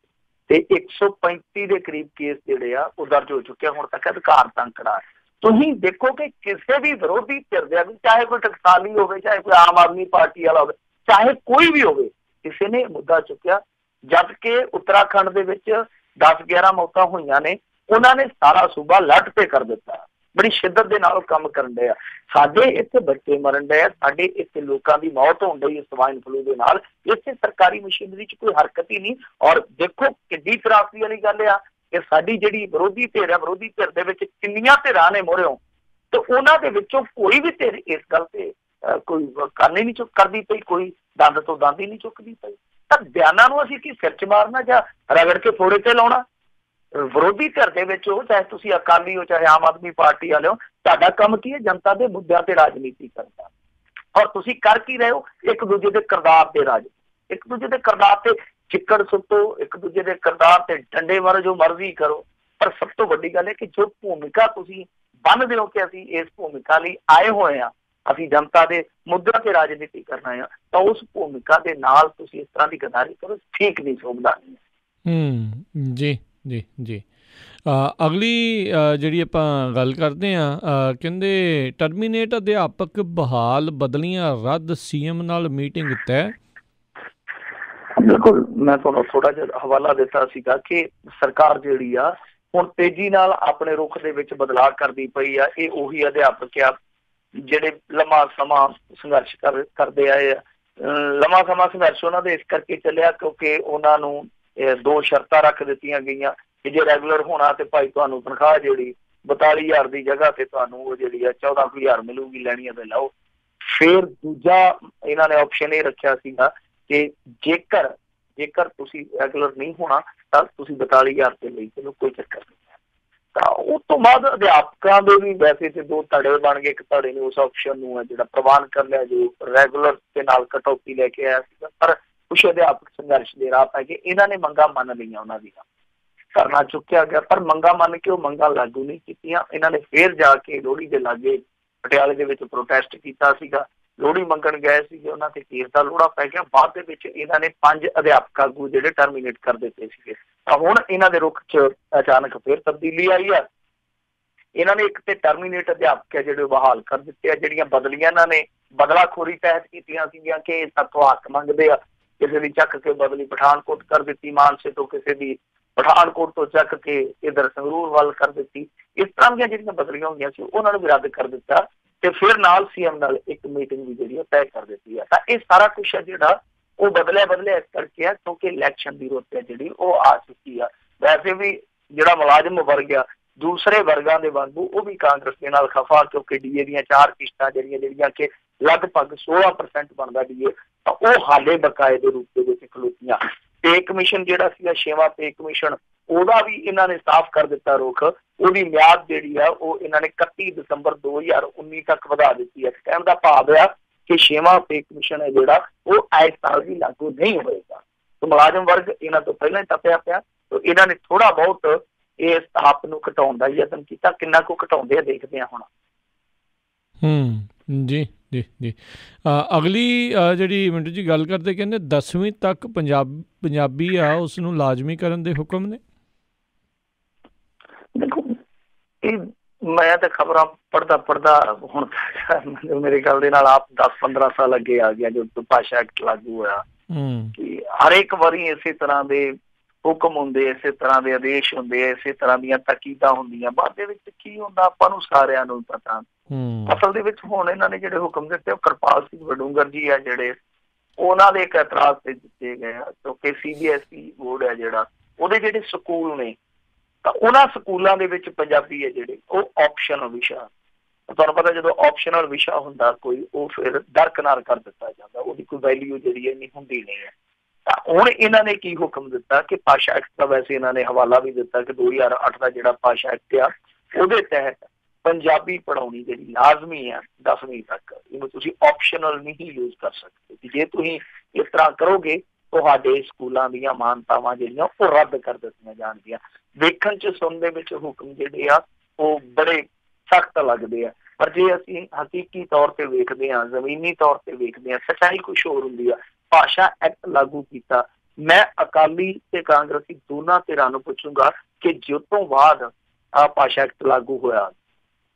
B: ਤੇ 135 ਦੇ ਕਰੀਬ ਕੇਸ ਜਿਹੜੇ ਆ ਉਹ ਦਰਜ ਹੋ ਚੁੱਕੇ ਹੁਣ ਤੱਕ। ਅਧਿਕਾਰਤ ਅੰਕੜਾ ਤੁਸੀਂ ਦੇਖੋ ਕਿ ਕਿਸੇ ਵੀ ਵਿਰੋਧੀ ਧਿਰ ਦੇ, ਚਾਹੇ ਕੋਈ ਟਕਸਾਲੀ ਹੋਵੇ, ਚਾਹੇ ਕੋਈ ਆਮ ਆਦਮੀ ਪਾਰਟੀ ਵਾਲਾ ਹੋਵੇ, ਚਾਹੇ ਕੋਈ ਵੀ ਹੋਵੇ, ਕਿਸੇ ਨੇ ਮੁੱਦਾ ਚੁੱਕਿਆ। ਜਦ ਕਿ ਉੱਤਰਾਖੰਡ ਦੇ ਵਿੱਚ 10-11 ਮੌਤਾਂ ਹੋਈਆਂ ਨੇ, ਉਹਨਾਂ ਨੇ ਸਾਰਾ ਸੂਬਾ ਲੱਟ ਤੇ ਕਰ ਦਿੱਤਾ, ਬੜੀ ਸ਼ਿੱਦਤ ਦੇ ਨਾਲ ਕੰਮ ਕਰਨ ਡਏ ਆ। ਸਾਡੇ ਇੱਥੇ ਬੱਚੇ ਮਰਨ ਡਏ ਆ, ਸਾਡੇ ਇੱਥੇ ਲੋਕਾਂ ਦੀ ਮੌਤ ਹੋਣ ਡਈ ਸਵਾਈਨ ਫਲੂ ਦੇ ਨਾਲ। ਇੱਥੇ ਸਰਕਾਰੀ ਮਸ਼ੀਨਰੀ 'ਚ ਕੋਈ ਹਰਕਤ ਹੀ ਨਹੀਂ। ਔਰ ਦੇਖੋ ਕਿੱਡੀ ਤਰਾਸਦੀ ਵਾਲੀ ਗੱਲ ਆ ਕਿ ਸਾਡੀ ਜਿਹੜੀ ਵਿਰੋਧੀ ਧਿਰ ਆ, ਵਿਰੋਧੀ ਧਿਰ ਦੇ ਵਿੱਚ ਕਿੰਨੀਆਂ ਧਿਰਾਂ ਨੇ ਮੋਹਰਿਓਂ, ਤੇ ਉਹਨਾਂ ਦੇ ਵਿੱਚੋਂ ਕੋਈ ਵੀ ਧਿਰ ਇਸ ਗੱਲ ਤੇ ਕੋਈ ਕੰਨ ਹੀ ਨਹੀਂ ਚੁੱਕ ਕਰਦੀ ਪਈ, ਕੋਈ ਦੰਦ ਤੋਂ ਦੰਦ ਹੀ ਨਹੀਂ ਚੁੱਕਦੀ ਪਈ। ਤਾਂ ਬਿਆਨਾਂ ਨੂੰ ਅਸੀਂ ਕੀ ਸਿਰ 'ਚ ਮਾਰਨਾ ਜਾਂ ਰਗੜ ਕੇ ਫੋੜੇ ਤੇ ਲਾਉਣਾ? ਵਿਰੋਧੀ ਧਿਰ ਦੇ ਵਿੱਚ ਹੋ, ਚਾਹੇ ਤੁਸੀਂ ਅਕਾਲੀ ਹੋ, ਚਾਹੇ ਆਮ ਆਦਮੀ ਪਾਰਟੀ ਵਾਲੇ ਹੋ, ਤੁਹਾਡਾ ਕੰਮ ਕੀ ਹੈ? ਜਨਤਾ ਦੇ ਮੁੱਦਿਆਂ ਤੇ ਰਾਜਨੀਤੀ ਕਰਨਾ। ਔਰ ਤੁਸੀਂ ਕਰ ਕੀ ਰਹੇ ਹੋ? ਇੱਕ ਦੂਜੇ ਦੇ ਕਿਰਦਾਰ ਤੇ ਇੱਕ ਦੂਜੇ ਦੇ ਕਿਰਦਾਰ ਤੇ ਚਿੱਕੜ ਸੁੱਟੋ, ਇੱਕ ਦੂਜੇ ਦੇ ਕਿਰਦਾਰ ਤੇ ਡੰਡੇ ਮਾਰੋ, ਜੋ ਮਰਜ਼ੀ ਕਰੋ। ਪਰ ਸਭ ਤੋਂ ਵੱਡੀ ਗੱਲ ਹੈ ਕਿ ਜੋ ਭੂਮਿਕਾ ਤੁਸੀਂ ਬੰਨ੍ਹਦੇ ਹੋ ਕਿ ਅਸੀਂ ਇਸ ਭੂਮਿਕਾ ਲਈ ਆਏ ਹੋਏ ਹਾਂ, ਅਸੀਂ ਜਨਤਾ ਦੇ ਮੁੱਦਿਆਂ ਤੇ ਰਾਜਨੀਤੀ ਕਰਨਾ ਆ, ਤਾਂ ਉਸ ਭੂਮਿਕਾ ਦੇ ਨਾਲ ਤੁਸੀਂ ਇਸ ਤਰ੍ਹਾਂ ਦੀ ਗਦਾਰੀ ਕਰੋ, ਠੀਕ ਨਹੀਂ ਸੋਚਦਾ ਨਹੀਂ।
A: ਜੀ ਜੀ ਜੀ। ਅਗਲੀ ਜਿਹੜੀ ਆਪਾਂ ਗੱਲ ਕਰਦੇ ਹਾਂ, ਕਹਿੰਦੇ ਟਰਮੀਨੇਟ ਅਧਿਆਪਕ ਬਹਾਲ, ਬਦਲੀਆਂ ਰੱਦ, CM ਨਾਲ ਮੀਟਿੰਗ ਤੈਅ।
B: ਬਿਲਕੁਲ, ਮੈਂ ਤੁਹਾਨੂੰ ਥੋੜਾ ਜਿਹਾ ਹਵਾਲਾ ਦਿੱਤਾ ਸੀਗਾ ਕਿ ਸਰਕਾਰ ਜਿਹੜੀ ਆ ਹੁਣ ਤੇਜ਼ੀ ਨਾਲ ਆਪਣੇ ਰੁਖ ਦੇ ਵਿੱਚ ਬਦਲਾਅ ਕਰਦੀ ਪਈ ਆ। ਇਹ ਉਹੀ ਅਧਿਆਪਕ ਆ ਜਿਹੜੇ ਲੰਮਾ ਸਮਾਂ ਸੰਘਰਸ਼ ਕਰਦੇ ਆਏ ਆ। ਲੰਮਾ ਸਮਾਂ ਸੰਘਰਸ਼ ਉਹਨਾਂ ਦੇ ਇਸ ਕਰਕੇ ਚੱਲਿਆ ਕਿਉਂਕਿ ਉਹਨਾਂ ਨੂੰ 2 ਸ਼ਰਤਾਂ ਰੱਖ ਦਿੱਤੀਆਂ ਗਈਆਂ ਕਿ ਜੇ ਰੈਗੂਲਰ ਹੋਣਾ ਤੇ ਭਾਈ ਤੁਹਾਨੂੰ ਤਨਖਾਹ ਜਿਹੜੀ 42,000 ਦੀ ਜਗ੍ਹਾ ਤੇ ਤੁਹਾਨੂੰ ਉਹ ਜਿਹੜੀ ਆ 14,000 ਮਿਲੂਗੀ, ਲੈਣੀ ਆ ਤੇ ਲਓ। ਫਿਰ ਦੂਜਾ ਇਹਨਾਂ ਨੇ ਆਪਸ਼ਨ ਇਹ ਰੱਖਿਆ ਸੀਗਾ ਕਿ ਜੇਕਰ ਤੁਸੀਂ ਰੈਗੂਲਰ ਨਹੀਂ ਹੋਣਾ ਤਾਂ ਤੁਸੀਂ 42,000 ਤੇ ਲਈ ਚਲੋ, ਕੋਈ ਚੱਕਰ ਨਹੀਂ। ਤਾਂ ਉਸ ਤੋਂ ਬਾਅਦ ਅਧਿਆਪਕਾਂ ਦੇ ਵੀ ਵੈਸੇ ਤੇ 2 ਧੜੇ ਬਣ ਗਏ। ਇੱਕ ਧੜੇ ਨੇ ਉਸ ਆਪਸ਼ਨ ਨੂੰ ਹੈ ਜਿਹੜਾ ਪ੍ਰਵਾਨ ਕਰ ਲਿਆ ਜੋ ਰੈਗੂਲਰ ਦੇ ਨਾਲ ਕਟੌਤੀ ਲੈ ਕੇ ਆਇਆ ਸੀਗਾ, ਪਰ ਕੁਛ ਅਧਿਆਪਕ ਸੰਘਰਸ਼ ਦੇ ਰਾਹ ਪੈ ਗਏ। ਇਹਨਾਂ ਨੇ ਮੰਗਾਂ ਮੰਨ ਲਈਆਂ, ਉਹਨਾਂ ਦੀਆਂ ਧਰਨਾ ਚੁੱਕਿਆ ਗਿਆ, ਪਰ ਮੰਗਾਂ ਮੰਨ ਕੇ ਉਹ ਮੰਗਾਂ ਲਾਗੂ ਨਹੀਂ ਕੀਤੀਆਂ। ਇਹਨਾਂ ਨੇ ਫੇਰ ਜਾ ਕੇ ਲੋਹੜੀ ਦੇ ਲਾਗੇ ਪਟਿਆਲੇ ਦੇ ਵਿੱਚ ਪ੍ਰੋਟੈਸਟ ਕੀਤਾ ਸੀਗਾ, ਲੋਹੜੀ ਮੰਗਣ ਗਏ ਸੀਗੇ, ਉਹਨਾਂ ਤੇ ਕੇਸ ਦਾ ਲੋੜਾ ਪੈ ਗਿਆ। ਬਾਅਦ ਦੇ ਵਿੱਚ ਇਹਨਾਂ ਨੇ 5 ਅਧਿਆਪਕ ਆਗੂ ਜਿਹੜੇ ਟਰਮੀਨੇਟ ਕਰ ਦਿੱਤੇ ਸੀਗੇ। ਤਾਂ ਹੁਣ ਇਹਨਾਂ ਦੇ ਰੁਖ 'ਚ ਅਚਾਨਕ ਫੇਰ ਤਬਦੀਲੀ ਆਈ ਆ। ਇਹਨਾਂ ਨੇ ਇੱਕ ਤੇ ਟਰਮੀਨੇਟ ਅਧਿਆਪਕ ਹੈ ਜਿਹੜੇ ਬਹਾਲ ਕਰ ਦਿੱਤੇ ਆ। ਜਿਹੜੀਆਂ ਬਦਲੀਆਂ ਇਹਨਾਂ ਨੇ ਬਦਲਾਖੋਰੀ ਤਹਿਤ ਕੀਤੀਆਂ ਸੀਗੀਆਂ ਕਿ ਸਾਥੋਂ ਹੱਕ ਮੰਗਦੇ ਆ, ਕਿਸੇ ਦੀ ਚੱਕ ਕੇ ਬਦਲੀ ਪਠਾਨਕੋਟ ਕਰ ਦਿੱਤੀ, ਮਾਨਸੇ ਤੋਂ ਕਿਸੇ ਦੀ ਪਠਾਨਕੋਟ ਤੋਂ ਚੱਕ ਕੇ ਇੱਧਰ ਸੰਗਰੂਰ ਵੱਲ ਕਰ ਦਿੱਤੀ। ਇਸ ਤਰ੍ਹਾਂ ਦੀਆਂ ਜਿਹੜੀਆਂ ਬਦਲੀਆਂ ਹੋਈਆਂ ਸੀ ਉਹਨਾਂ ਨੂੰ ਵੀ ਰੱਦ ਕਰ ਦਿੱਤਾ ਤੇ ਫਿਰ ਨਾਲ ਸੀਐਮ ਨਾਲ ਇੱਕ ਮੀਟਿੰਗ ਵੀ ਜਿਹੜੀ ਤੈਅ ਕਰ ਦਿੱਤੀ ਆ। ਤਾਂ ਇਹ ਸਾਰਾ ਕੁਛ ਹੈ ਜਿਹੜਾ ਉਹ ਬਦਲਿਆ ਇਸ ਕਰਕੇ ਆ ਕਿਉਂਕਿ ਇਲੈਕਸ਼ਨ ਦੀ ਰੁੱਤ ਹੈ ਜਿਹੜੀ ਉਹ ਆ ਚੁੱਕੀ ਆ। ਵੈਸੇ ਵੀ ਜਿਹੜਾ ਮੁਲਾਜ਼ਮ ਵਰਗ ਆ ਦੂਸਰੇ ਵਰਗਾਂ ਦੇ ਵਾਂਗੂ ਉਹ ਵੀ ਕਾਂਗਰਸ ਦੇ ਨਾਲ ਖਫਾ, ਕਿਉਂਕਿ ਡੀਏ ਦੀਆਂ 4 ਕਿਸ਼ਤਾਂ ਜਿਹੜੀਆਂ ਕਿ ਲਗਭਗ 16% ਬਣਦਾ ਡੀਏ, ਤਾਂ ਉਹ ਹਾਲੇ ਬਕਾਏ ਦੇ ਰੂਪ ਦੇ ਵਿੱਚ ਖਲੋਤੀਆਂ। ਪੇ ਕਮਿਸ਼ਨ ਜਿਹੜਾ ਸੀਗਾ 6ਵਾਂ ਪੇ ਕਮਿਸ਼ਨ, ਉਹਦਾ ਵੀ ਇਹਨਾਂ ਨੇ ਸਾਫ਼ ਕਰ ਦਿੱਤਾ ਰੁਖ। ਉਹਦੀ ਮਿਆਦ ਜਿਹੜੀ ਆ ਉਹ ਇਹਨਾਂ ਨੇ 31 ਦਸੰਬਰ 2019 ਤੱਕ ਵਧਾ ਦਿੱਤੀ ਹੈ। ਕਹਿਣ ਦਾ ਭਾਵ ਆ ਕਿ 6ਵਾਂ ਪੇ ਕਮਿਸ਼ਨ ਹੈ ਜਿਹੜਾ ਉਹ ਇਸ ਸਾਲ ਵੀ ਲਾਗੂ ਨਹੀਂ ਹੋਏਗਾ। ਤੇ ਮੁਲਾਜ਼ਮ ਵਰਗ ਇਹਨਾਂ ਤੋਂ ਪਹਿਲਾਂ ਹੀ ਟੱਪਿਆ ਪਿਆ, ਤੇ ਇਹਨਾਂ ਨੇ ਥੋੜਾ ਬਹੁਤ ਇਸ ਤਾਪ ਨੂੰ ਘਟਾਉਣ ਦਾ ਯਤਨ ਕੀਤਾ। ਕਿੰਨਾ ਕੁ ਘਟਾਉਂਦੇ ਆ ਦੇਖਦੇ ਆ ਹੁਣ।
A: ਜੀ ਜੀ ਜੀ ਅਗਲੀ ਜਿਹੜੀ ਮਿੰਟੂ ਜੀ ਗੱਲ ਕਰਦੇ, ਕਹਿੰਦੇ 10ਵੀਂ ਤੱਕ ਪੰਜਾਬੀ ਆ ਉਸ ਨੂੰ ਲਾਜ਼ਮੀ ਕਰਨ ਦੇ ਹੁਕਮ ਨੇ।
B: ਦੇਖੋ ਇਹ ਮੈਂ ਤਾਂ ਖਬਰਾਂ ਪੜ੍ਹਦਾ ਹੁਣ ਮੇਰੇ ਖਿਆਲ ਦੇ ਨਾਲ ਆਪ 10-15 ਸਾਲ ਅੱਗੇ ਆ ਗਿਆ ਜਦੋਂ ਭਾਸ਼ਾ ਐਕਟ ਲਾਗੂ ਹੋਇਆ। ਕਿ ਹਰੇਕ ਵਾਰੀ ਇਸੇ ਤਰ੍ਹਾਂ ਦੇ ਹੁਕਮ ਹੁੰਦੇ, ਇਸੇ ਤਰ੍ਹਾਂ ਦੇ ਆਦੇਸ਼ ਹੁੰਦੇ, ਇਸੇ ਤਰ੍ਹਾਂ ਦੀਆਂ ਤਾਕੀਦਾਂ ਹੁੰਦੀਆਂ। ਬਾਅਦ ਦੇ ਵਿੱਚ ਕੀ ਹੁੰਦਾ ਆਪਾਂ ਨੂੰ ਸਾਰਿਆਂ ਨੂੰ ਪਤਾ। ਅਸਲ ਦੇ ਵਿੱਚ ਹੁਣ ਇਹਨਾਂ ਨੇ ਜਿਹੜੇ ਹੁਕਮ ਦਿੱਤੇ ਉਹ ਕਿਰਪਾਲ ਸਿੰਘ ਵਡੂੰਗਰ ਜੀ ਆ ਜਿਹੜੇ ਉਹਨਾਂ ਦੇ ਇੱਕ ਇਤਰਾਜ਼ ਤੇ ਦਿੱਤੇ ਗਏ ਆ ਕਿਉਂਕਿ CBSE ਬੋਰਡ ਹੈ ਜਿਹੜਾ ਉਹਦੇ ਜਿਹੜੇ ਸਕੂਲ ਨੇ ਤਾਂ ਉਹਨਾਂ ਸਕੂਲਾਂ ਦੇ ਵਿੱਚ ਪੰਜਾਬੀ ਹੈ ਜਿਹੜੇ ਉਹ ਆਪਸ਼ਨਲ ਵਿਸ਼ਾ। ਤੁਹਾਨੂੰ ਪਤਾ ਜਦੋਂ ਆਪਸ਼ਨਲ ਵਿਸ਼ਾ ਹੁੰਦਾ ਕੋਈ ਉਹ ਫਿਰ ਦਰਕਨਾਰ ਕਰ ਦਿੱਤਾ ਜਾਂਦਾ, ਉਹਦੀ ਕੋਈ ਵੈਲਿਊ ਜਿਹੜੀ ਹੈ ਨਹੀਂ ਹੁੰਦੀ ਨਹੀਂ ਹੈ। ਤਾਂ ਹੁਣ ਇਹਨਾਂ ਨੇ ਕੀ ਹੁਕਮ ਦਿੱਤਾ ਕਿ ਭਾਸ਼ਾ ਐਕਟ ਦਾ ਵੈਸੇ ਇਹਨਾਂ ਨੇ ਹਵਾਲਾ ਵੀ ਦਿੱਤਾ ਕਿ 2008 ਦਾ ਜਿਹੜਾ ਭਾਸ਼ਾ ਐਕਟ ਆ ਉਹਦੇ ਤਹਿਤ ਪੰਜਾਬੀ ਪੜ੍ਹਾਉਣੀ ਜਿਹੜੀ ਲਾਜ਼ਮੀ ਹੈ 10ਵੀਂ ਤੱਕ, ਇਹਨੂੰ ਤੁਸੀਂ ਆਪਸ਼ਨਲ ਨਹੀਂ ਯੂਜ਼ ਕਰ ਸਕਦੇ। ਜੇ ਤੁਸੀਂ ਇਸ ਤਰ੍ਹਾਂ ਕਰੋਗੇ ਤੁਹਾਡੇ ਸਕੂਲਾਂ ਦੀਆਂ ਮਾਨਤਾਵਾਂ ਜਿਹੜੀਆਂ ਉਹ ਰੱਦ ਕਰ ਦਿੱਤੀਆਂ ਜਾਣਗੀਆਂ। ਵੇਖਣ 'ਚ ਸੁਣਨ ਦੇ ਵਿੱਚ ਹੁਕਮ ਜਿਹੜੇ ਆ ਉਹ ਬੜੇ ਸਖਤ ਲੱਗਦੇ ਆ, ਪਰ ਜੇ ਅਸੀਂ ਹਕੀਕੀ ਤੌਰ ਤੇ ਵੇਖਦੇ ਹਾਂ, ਜ਼ਮੀਨੀ ਤੌਰ ਤੇ ਵੇਖਦੇ ਹਾਂ, ਸੱਚਾਈ ਕੁਛ ਹੋਰ ਹੁੰਦੀ ਆ। ਭਾਸ਼ਾ ਐਕਟ ਲਾਗੂ ਕੀਤਾ, ਮੈਂ ਅਕਾਲੀ ਤੇ ਕਾਂਗਰਸੀ ਦੋਨਾਂ ਧਿਰਾਂ ਨੂੰ ਪੁੱਛੂੰਗਾ ਕਿ ਜਿਸ ਤੋਂ ਬਾਅਦ ਆਹ ਭਾਸ਼ਾ ਐਕਟ ਲਾਗੂ ਹੋਇਆ,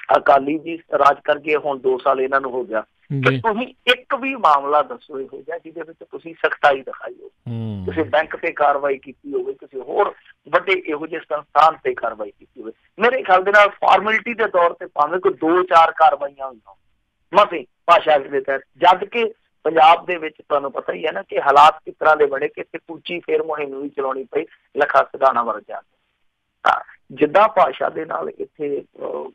B: ਅਕਾਲੀ ਜੀ ਰਾਜ ਕਰਕੇ ਹੁਣ 2 ਸਾਲ ਇਹਨਾਂ ਨੂੰ ਹੋ ਗਿਆ, ਕਿ ਤੁਸੀਂ ਇੱਕ ਵੀ ਮਾਮਲਾ ਦੱਸੋ ਇਹੋ ਜਿਹਾ ਜਿਹਦੇ ਵਿੱਚ ਤੁਸੀਂ ਸਖਤਾਈ ਦਿਖਾਈ ਹੋਵੇ, ਕਿਸੇ ਬੈਂਕ ਤੇ ਕਾਰਵਾਈ ਕੀਤੀ ਹੋਵੇ, ਕਿਸੇ ਹੋਰ ਵੱਡੇ ਇਹੋ ਜਿਹੇ ਸੰਸਥਾਨ ਤੇ ਕਾਰਵਾਈ ਕੀਤੀ ਹੋਵੇ। ਮੇਰੇ ਖਿਆਲ ਦੇ ਨਾਲ ਫਾਰਮੈਲਿਟੀ ਦੇ ਤੌਰ ਤੇ ਭਾਵੇਂ ਕੋਈ 2-4 ਕਾਰਵਾਈਆਂ ਹੋਈਆਂ ਮਸੇ ਭਾਸ਼ਾ ਦੇ ਤਹਿਤ, ਜਦ ਕਿ ਪੰਜਾਬ ਦੇ ਵਿੱਚ ਤੁਹਾਨੂੰ ਪਤਾ ਹੀ ਹੈ ਨਾ ਕਿ ਹਾਲਾਤ ਕਿਸ ਤਰ੍ਹਾਂ ਦੇ ਬਣੇ ਕਿ ਇੱਥੇ ਕੂਚੀ ਫੇਰ ਮੁਹਿੰਮ ਵੀ ਚਲਾਉਣੀ ਪਈ ਲੱਖਾ ਸਿਧਾਣਾ ਵਰਗਿਆਂ। ਤਾਂ ਜਿੱਦਾਂ ਭਾਸ਼ਾ ਦੇ ਨਾਲ ਇੱਥੇ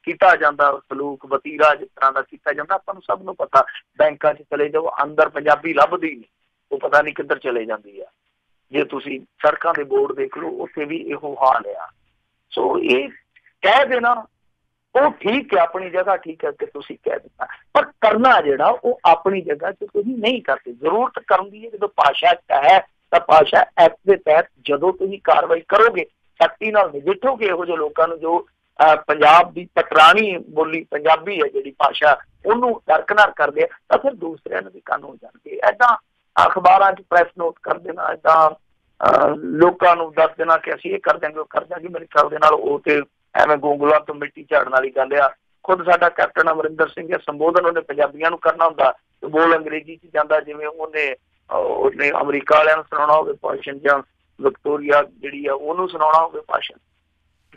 B: ਕੀਤਾ ਜਾਂਦਾ ਸਲੂਕ ਵਤੀਰਾ ਜਿਸ ਤਰ੍ਹਾਂ ਦਾ ਕੀਤਾ ਜਾਂਦਾ, ਆਪਾਂ ਨੂੰ ਸਭ ਨੂੰ ਪਤਾ। ਬੈਂਕਾਂ 'ਚ ਚਲੇ ਜਾਓ ਅੰਦਰ ਪੰਜਾਬੀ ਲੱਭਦੀ ਨਹੀਂ, ਉਹ ਪਤਾ ਨਹੀਂ ਕਿੱਧਰ ਚਲੇ ਜਾਂਦੀ ਆ। ਜੇ ਤੁਸੀਂ ਸੜਕਾਂ ਦੇ ਬੋਰਡ ਦੇਖ ਲਓ ਉੱਥੇ ਵੀ ਇਹੋ ਹਾਲ ਆ। ਸੋ ਇਹ ਕਹਿ ਦੇਣਾ ਉਹ ਠੀਕ ਹੈ, ਆਪਣੀ ਜਗ੍ਹਾ ਠੀਕ ਹੈ ਕਿ ਤੁਸੀਂ ਕਹਿ ਦਿੱਤਾ, ਪਰ ਕਰਨਾ ਜਿਹੜਾ ਉਹ ਆਪਣੀ ਜਗ੍ਹਾ 'ਚ ਤੁਸੀਂ ਨਹੀਂ ਕਰਦੇ। ਜ਼ਰੂਰਤ ਕਰਨ ਦੀ ਹੈ ਜਦੋਂ ਭਾਸ਼ਾ ਐਕਟ ਹੈ ਤਾਂ ਭਾਸ਼ਾ ਐਕਟ ਦੇ ਤਹਿਤ ਜਦੋਂ ਤੁਸੀਂ ਕਾਰਵਾਈ ਕਰੋਗੇ, ਸਖਤੀ ਨਾਲ ਨਜਿੱਠੋਗੇ ਇਹੋ ਜਿਹੇ ਲੋਕਾਂ ਨੂੰ ਜੋ ਪੰਜਾਬ ਦੀ ਪਟਰਾਣੀ ਬੋਲੀ ਪੰਜਾਬੀ ਹੈ ਜਿਹੜੀ ਭਾਸ਼ਾ ਉਹਨੂੰ ਦਰਕਨਾਰ ਕਰਦੇ ਆ, ਤਾਂ ਫਿਰ ਦੂਸਰਿਆਂ ਨੂੰ ਵੀ ਕੰਨ ਹੋ ਜਾਣਗੇ। ਏਦਾਂ ਅਖਬਾਰਾਂ 'ਚ ਪ੍ਰੈਸ ਨੋਟ ਕਰ ਦੇਣਾ, ਏਦਾਂ ਲੋਕਾਂ ਨੂੰ ਦੱਸ ਦੇਣਾ ਕਿ ਅਸੀਂ ਇਹ ਕਰ ਦਿਆਂਗੇ ਉਹ ਕਰ ਦਿਆਂਗੇ, ਮੇਰੇ ਖਿਆਲ ਦੇ ਨਾਲ ਉਹ ਤੇ ਐਵੇਂ ਗੋਂਗਲਾਂ ਤੋਂ ਮਿੱਟੀ ਝਾੜਨ ਵਾਲੀ ਗੱਲ ਆ। ਖੁਦ ਸਾਡਾ ਕੈਪਟਨ ਅਮਰਿੰਦਰ ਸਿੰਘ ਹੈ, ਸੰਬੋਧਨ ਉਹਨੇ ਪੰਜਾਬੀਆਂ ਨੂੰ ਕਰਨਾ ਹੁੰਦਾ ਤੇ ਬੋਲ ਅੰਗਰੇਜ਼ੀ 'ਚ ਜਾਂਦਾ, ਜਿਵੇਂ ਉਹਨੇ ਅਮਰੀਕਾ ਵਾਲਿਆਂ ਨੂੰ ਸੁਣਾਉਣਾ ਹੋਵੇ ਭਾਸ਼ਣ ਜਾਂ ਵਿਕਟੋਰੀਆ ਜਿਹੜੀ ਆ ਉਹਨੂੰ ਸੁਣਾਉਣਾ ਹੋਵੇ ਭਾਸ਼ਣ।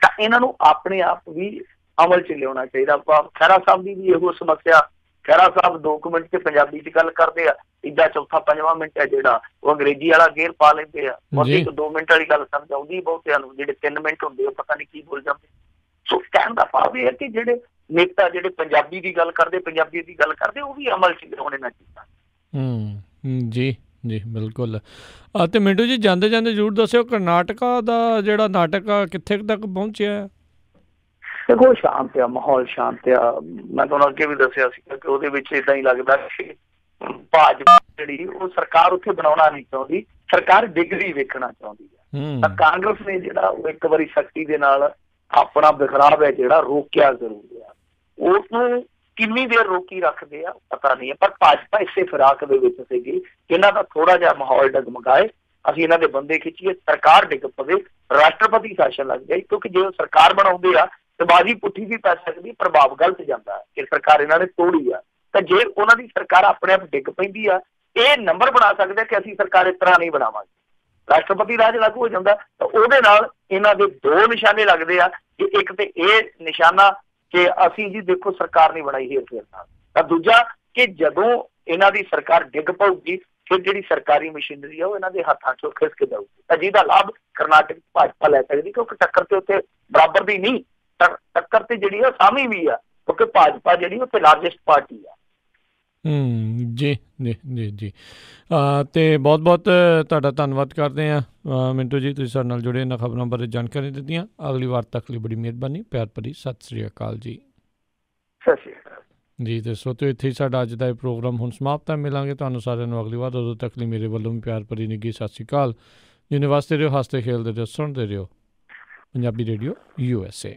B: ਤਾਂ ਇਹਨਾਂ ਨੂੰ ਆਪਣੇ ਆਪ ਵੀ ਅਮਲ 'ਚ ਲਿਆਉਣਾ ਚਾਹੀਦਾ। ਖਹਿਰਾ ਸਾਹਿਬ ਦੀ ਵੀ ਇਹੋ ਸਮੱਸਿਆ ਖਹਿਰਾ ਸਾਹਿਬ 2 ਮਿੰਟ 'ਚ ਪੰਜਾਬੀ 'ਚ ਗੱਲ ਕਰਦੇ ਆ, ਤੀਜਾ ਚੌਥਾ ਪੰਜਵਾਂ ਮਿੰਟ ਹੈ ਜਿਹੜਾ ਉਹ ਅੰਗਰੇਜ਼ੀ ਵਾਲਾ ਗੇਰ ਪਾ ਲੈਂਦੇ ਆ। ਬਹੁਤੀ 2 ਮਿੰਟ ਵਾਲੀ ਗੱਲ ਸਮਝ ਆਉਂਦੀ ਬਹੁਤਿਆਂ ਨੂੰ, ਜਿਹੜੇ 3 ਮਿੰਟ ਹੁੰਦੇ ਉਹ ਪਤਾ ਨਹੀਂ ਕੀ ਬੋਲ ਜਾਂਦੇ। ਸੋ ਕਹਿਣ ਦਾ ਭਾਵ ਇਹ ਹੈ ਕਿ ਜਿਹੜੇ ਨੇਤਾ ਜਿਹੜੇ ਪੰਜਾਬੀ ਦੀ ਗੱਲ ਕਰਦੇ, ਪੰਜਾਬੀ ਦੀ ਗੱਲ ਕਰਦੇ, ਉਹ ਵੀ ਅਮਲ 'ਚ ਲਿਆਉਣੇ ਨਾ ਚੀਜ਼ਾਂ।
A: ਜੀ ਜੀ ਬਿਲਕੁਲ। ਅਤੇ ਮਿੰਟੂ ਜੀ ਜਾਂਦੇ ਜਾਂਦੇ ਜ਼ਰੂਰ ਦੱਸਿਓ ਕਰਨਾਟਕਾ ਦਾ ਜਿਹੜਾ ਨਾਟਕ ਆ ਕਿੱਥੇ ਤੱਕ ਪਹੁੰਚਿਆ?
B: ਦੇਖੋ ਸ਼ਾਂਤ ਆ, ਮਾਹੌਲ ਸ਼ਾਂਤ ਆ। ਮੈਂ ਤੁਹਾਨੂੰ ਅੱਗੇ ਵੀ ਦੱਸਿਆ ਸੀ ਕਿ ਉਹਦੇ ਵਿੱਚ ਏਦਾਂ ਹੀ ਲੱਗਦਾ ਕਿ ਭਾਜਪਾ ਜਿਹੜੀ ਉਹ ਸਰਕਾਰ ਉੱਥੇ ਬਣਾਉਣਾ ਨਹੀਂ ਚਾਹੁੰਦੀ, ਸਰਕਾਰ ਡਿਗਰੀ ਵੇਖਣਾ ਚਾਹੁੰਦੀ ਹੈ। ਤਾਂ ਕਾਂਗਰਸ ਨੇ ਜਿਹੜਾ ਉਹ ਇੱਕ ਵਾਰੀ ਸਖਤੀ ਦੇ ਨਾਲ ਆਪਣਾ ਬਿਖਰਾਵ ਹੈ ਜਿਹੜਾ ਰੋਕਿਆ ਜ਼ਰੂਰ ਆ। ਉਸਨੂੰ ਕਿੰਨੀ ਦੇਰ ਰੋਕੀ ਰੱਖਦੇ ਆ ਪਤਾ ਨਹੀਂ ਹੈ, ਪਰ ਭਾਜਪਾ ਇਸੇ ਫਿਰਾਕ ਦੇ ਵਿੱਚ ਸੀਗੀ ਇਹਨਾਂ ਦਾ ਥੋੜਾ ਜਿਹਾ ਮਾਹੌਲ ਡਗਮਗਾਏ, ਅਸੀਂ ਇਹਨਾਂ ਦੇ ਬੰਦੇ ਖਿੱਚੀਏ, ਸਰਕਾਰ ਡਿੱਗ ਪਵੇ, ਰਾਸ਼ਟਰਪਤੀ ਸ਼ਾਸਨ ਲੱਗ ਜਾਏ। ਕਿਉਂਕਿ ਜੇ ਉਹ ਸਰਕਾਰ ਬਣਾਉਂਦੇ ਆ ਤੇ ਬਾਜੀ ਪੁੱਠੀ ਵੀ ਪੈ ਸਕਦੀ, ਪ੍ਰਭਾਵ ਗਲਤ ਜਾਂਦਾ ਕਿ ਸਰਕਾਰ ਇਹਨਾਂ ਨੇ ਤੋੜੀ ਆ। ਤਾਂ ਜੇ ਉਹਨਾਂ ਦੀ ਸਰਕਾਰ ਆਪਣੇ ਆਪ ਡਿੱਗ ਪੈਂਦੀ ਆ, ਇਹ ਨੰਬਰ ਬਣਾ ਸਕਦੇ ਕਿ ਅਸੀਂ ਸਰਕਾਰ ਇਸ ਤਰ੍ਹਾਂ ਨਹੀਂ ਬਣਾਵਾਂਗੇ, ਰਾਸ਼ਟਰਪਤੀ ਰਾਜ ਲਾਗੂ ਹੋ ਜਾਂਦਾ। ਤਾਂ ਉਹਦੇ ਨਾਲ ਇਹਨਾਂ ਦੇ 2 ਨਿਸ਼ਾਨੇ ਲੱਗਦੇ ਆ ਕਿ ਇੱਕ ਤੇ ਇਹ ਨਿਸ਼ਾਨਾ ਕਿ ਅਸੀਂ ਜੀ ਦੇਖੋ ਸਰਕਾਰ ਨਹੀਂ ਬਣਾਈ ਹੇਰ ਫੇਰ ਨਾਲ, ਤਾਂ ਦੂਜਾ ਕਿ ਜਦੋਂ ਇਹਨਾਂ ਦੀ ਸਰਕਾਰ ਡਿੱਗ ਪਊਗੀ ਫਿਰ ਜਿਹੜੀ ਸਰਕਾਰੀ ਮਸ਼ੀਨਰੀ ਆ ਉਹ ਇਹਨਾਂ ਦੇ ਹੱਥਾਂ 'ਚੋਂ ਖਿਸਕ ਜਾਊਗੀ। ਤਾਂ ਜਿਹਦਾ ਲਾਭ ਕਰਨਾਟਕ ਭਾਜਪਾ ਲੈ ਸਕਦੀ, ਕਿਉਂਕਿ ਟੱਕਰ ਤੇ ਉੱਥੇ ਬਰਾਬਰ ਦੀ ਨਹੀਂ, ਟੱਕਰ ਤੇ ਜਿਹੜੀ ਆ ਸਾਮੀ ਵੀ ਆ, ਕਿਉਂਕਿ ਭਾਜਪਾ ਜਿਹੜੀ ਉੱਥੇ ਲਾਰਜੈਸਟ ਪਾਰਟੀ ਆ।
A: ਜੀ ਜੀ ਜੀ ਜੀ ਅਤੇ ਬਹੁਤ ਬਹੁਤ ਤੁਹਾਡਾ ਧੰਨਵਾਦ ਕਰਦੇ ਹਾਂ ਮਿੰਟੂ ਜੀ, ਤੁਸੀਂ ਸਾਡੇ ਨਾਲ ਜੁੜੇ, ਇਹਨਾਂ ਖਬਰਾਂ ਬਾਰੇ ਜਾਣਕਾਰੀ ਦਿੱਤੀਆਂ। ਅਗਲੀ ਵਾਰ ਤੱਕ ਲਈ ਬੜੀ ਮਿਹਰਬਾਨੀ, ਪਿਆਰ ਭਰੀ ਸਤਿ ਸ਼੍ਰੀ ਅਕਾਲ ਜੀ।
B: ਸਤਿ ਸ਼੍ਰੀ ਅਕਾਲ
A: ਜੀ। ਅਤੇ ਸਰੋਤਿਓ ਇੱਥੇ ਹੀ ਸਾਡਾ ਅੱਜ ਦਾ ਇਹ ਪ੍ਰੋਗਰਾਮ ਹੁਣ ਸਮਾਪਤ ਹੈ। ਮਿਲਾਂਗੇ ਤੁਹਾਨੂੰ ਸਾਰਿਆਂ ਨੂੰ ਅਗਲੀ ਵਾਰ, ਉਦੋਂ ਤੱਕ ਲਈ ਮੇਰੇ ਵੱਲੋਂ ਵੀ ਪਿਆਰ ਭਰੀ ਨਿੱਘੀ ਸਤਿ ਸ਼੍ਰੀ ਅਕਾਲ। ਜਿੰਨੇ ਵਾਸਤੇ ਰਹੋ, ਹੱਸਦੇ ਖੇਲਦੇ ਰਹੋ, ਸੁਣਦੇ ਰਹੋ ਪੰਜਾਬੀ ਰੇਡੀਓ USA।